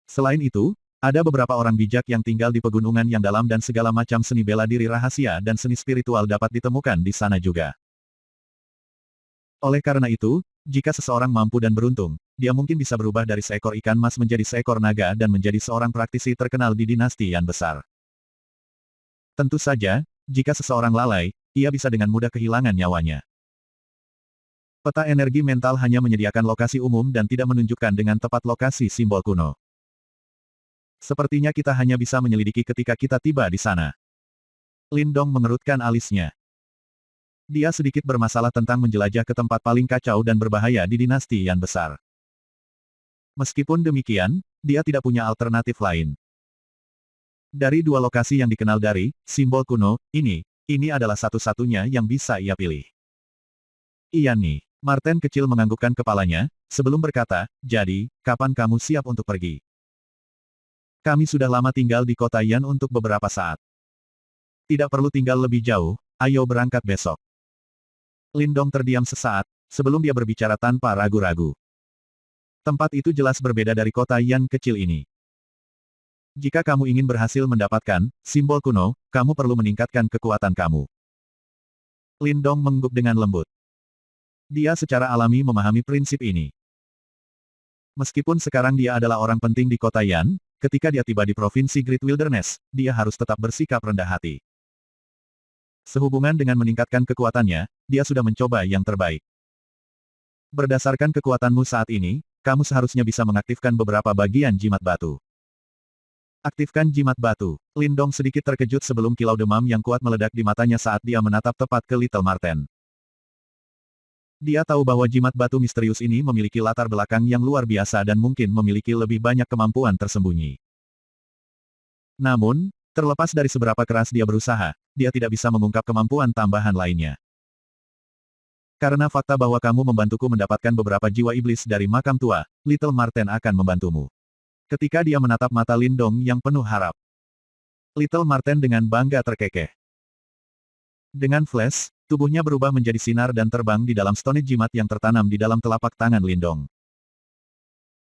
Selain itu, ada beberapa orang bijak yang tinggal di pegunungan yang dalam dan segala macam seni bela diri rahasia dan seni spiritual dapat ditemukan di sana juga. Oleh karena itu, jika seseorang mampu dan beruntung, dia mungkin bisa berubah dari seekor ikan mas menjadi seekor naga dan menjadi seorang praktisi terkenal di dinasti Yan besar. Tentu saja, jika seseorang lalai, ia bisa dengan mudah kehilangan nyawanya. Peta energi mental hanya menyediakan lokasi umum dan tidak menunjukkan dengan tepat lokasi simbol kuno. Sepertinya kita hanya bisa menyelidiki ketika kita tiba di sana. Lindong mengerutkan alisnya. Dia sedikit bermasalah tentang menjelajah ke tempat paling kacau dan berbahaya di dinasti Yan besar. Meskipun demikian, dia tidak punya alternatif lain. Dari dua lokasi yang dikenal dari simbol kuno, ini adalah satu-satunya yang bisa ia pilih. Iya nih, Martin kecil menganggukkan kepalanya, sebelum berkata, jadi, kapan kamu siap untuk pergi? Kami sudah lama tinggal di kota Yan untuk beberapa saat. Tidak perlu tinggal lebih jauh, ayo berangkat besok. Lindong terdiam sesaat, sebelum dia berbicara tanpa ragu-ragu. Tempat itu jelas berbeda dari kota Yan kecil ini. Jika kamu ingin berhasil mendapatkan simbol kuno, kamu perlu meningkatkan kekuatan kamu. Lindong mengangguk dengan lembut. Dia secara alami memahami prinsip ini. Meskipun sekarang dia adalah orang penting di kota Yan, ketika dia tiba di provinsi Great Wilderness, dia harus tetap bersikap rendah hati. Sehubungan dengan meningkatkan kekuatannya, dia sudah mencoba yang terbaik. Berdasarkan kekuatanmu saat ini, kamu seharusnya bisa mengaktifkan beberapa bagian jimat batu. Aktifkan jimat batu. Lindong sedikit terkejut sebelum kilau demam yang kuat meledak di matanya saat dia menatap tepat ke Little Marten. Dia tahu bahwa jimat batu misterius ini memiliki latar belakang yang luar biasa dan mungkin memiliki lebih banyak kemampuan tersembunyi. Namun, terlepas dari seberapa keras dia berusaha, dia tidak bisa mengungkap kemampuan tambahan lainnya. Karena fakta bahwa kamu membantuku mendapatkan beberapa jiwa iblis dari makam tua, Little Marten akan membantumu. Ketika dia menatap mata Lindong yang penuh harap. Little Marten dengan bangga terkekeh. Dengan flash, tubuhnya berubah menjadi sinar dan terbang di dalam stone jimat yang tertanam di dalam telapak tangan Lindong.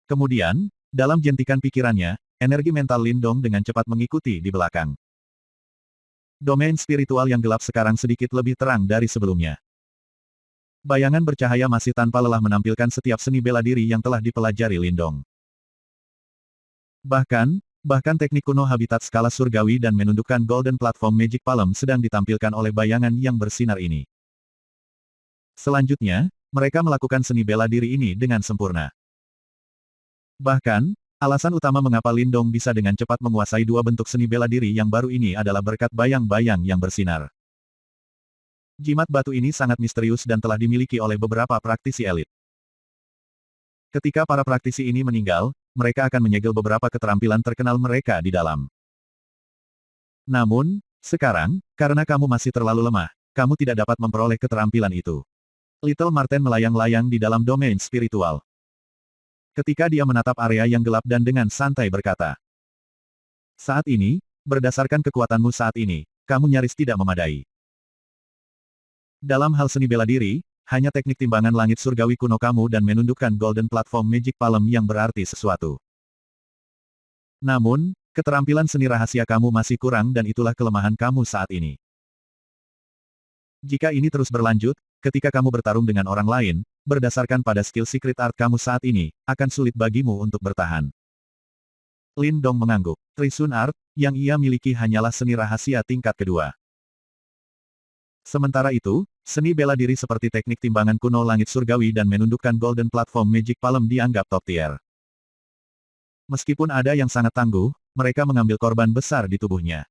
Kemudian, dalam jentikan pikirannya, energi mental Lindong dengan cepat mengikuti di belakang. Domain spiritual yang gelap sekarang sedikit lebih terang dari sebelumnya. Bayangan bercahaya masih tanpa lelah menampilkan setiap seni bela diri yang telah dipelajari Lindong. Bahkan teknik kuno habitat skala surgawi dan menundukkan Golden Platform Magic Palm sedang ditampilkan oleh bayangan yang bersinar ini. Selanjutnya, mereka melakukan seni bela diri ini dengan sempurna. Bahkan, alasan utama mengapa Lindong bisa dengan cepat menguasai dua bentuk seni bela diri yang baru ini adalah berkat bayang-bayang yang bersinar. Jimat batu ini sangat misterius dan telah dimiliki oleh beberapa praktisi elit. Ketika para praktisi ini meninggal, mereka akan menyegel beberapa keterampilan terkenal mereka di dalam. Namun, sekarang, karena kamu masih terlalu lemah, kamu tidak dapat memperoleh keterampilan itu. Little Marten melayang-layang di dalam domain spiritual. Ketika dia menatap area yang gelap dan dengan santai berkata, "Saat ini, berdasarkan kekuatanmu saat ini, kamu nyaris tidak memadai. Dalam hal seni bela diri, hanya teknik timbangan langit surgawi kuno kamu dan menundukkan Golden Platform Magic Palm yang berarti sesuatu. Namun, keterampilan seni rahasia kamu masih kurang dan itulah kelemahan kamu saat ini." Jika ini terus berlanjut, ketika kamu bertarung dengan orang lain, berdasarkan pada skill secret art kamu saat ini, akan sulit bagimu untuk bertahan. Lin Dong mengangguk. Trisun Art, yang ia miliki hanyalah seni rahasia tingkat kedua. Sementara itu, seni bela diri seperti teknik timbangan kuno langit surgawi dan menundukkan Golden Platform Magic Palm dianggap top tier. Meskipun ada yang sangat tangguh, mereka mengambil korban besar di tubuhnya.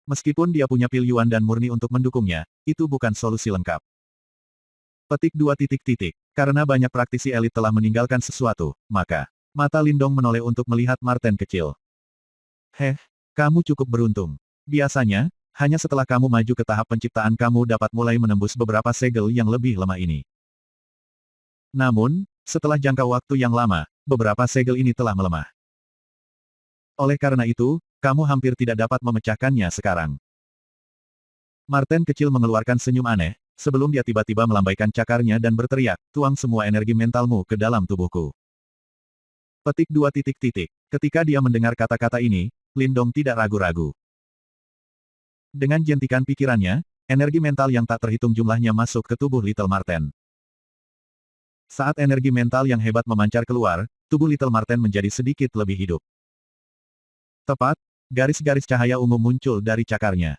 Meskipun dia punya Pil Yuan dan murni untuk mendukungnya, itu bukan solusi lengkap. Petik 2 titik titik. Karena banyak praktisi elit telah meninggalkan sesuatu, maka mata Lindong menoleh untuk melihat Marten kecil. Kamu cukup beruntung. Biasanya, hanya setelah kamu maju ke tahap penciptaan kamu dapat mulai menembus beberapa segel yang lebih lemah ini. Namun, setelah jangka waktu yang lama, beberapa segel ini telah melemah. Oleh karena itu, kamu hampir tidak dapat memecahkannya sekarang. Marten kecil mengeluarkan senyum aneh, sebelum dia tiba-tiba melambaikan cakarnya dan berteriak, tuang semua energi mentalmu ke dalam tubuhku. Petik 2 titik titik. Ketika dia mendengar kata-kata ini, Lindong tidak ragu-ragu. Dengan jentikan pikirannya, energi mental yang tak terhitung jumlahnya masuk ke tubuh Little Marten. Saat energi mental yang hebat memancar keluar, tubuh Little Marten menjadi sedikit lebih hidup. Tepat, garis-garis cahaya ungu muncul dari cakarnya.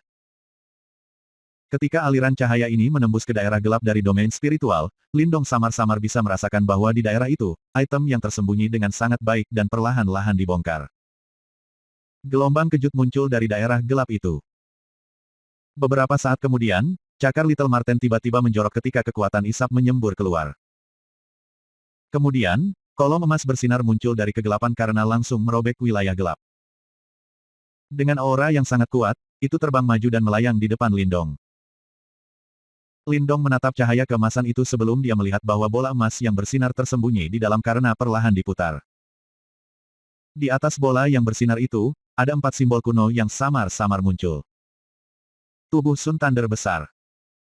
Ketika aliran cahaya ini menembus ke daerah gelap dari domain spiritual, Lindong samar-samar bisa merasakan bahwa di daerah itu, item yang tersembunyi dengan sangat baik dan perlahan-lahan dibongkar. Gelombang kejut muncul dari daerah gelap itu. Beberapa saat kemudian, cakar Little Marten tiba-tiba menjorok ketika kekuatan isap menyembur keluar. Kemudian, kolom emas bersinar muncul dari kegelapan karena langsung merobek wilayah gelap. Dengan aura yang sangat kuat, itu terbang maju dan melayang di depan Lindong. Lindong menatap cahaya keemasan itu sebelum dia melihat bahwa bola emas yang bersinar tersembunyi di dalam karena perlahan diputar. Di atas bola yang bersinar itu, ada 4 simbol kuno yang samar-samar muncul. Tubuh Sun Thunder besar.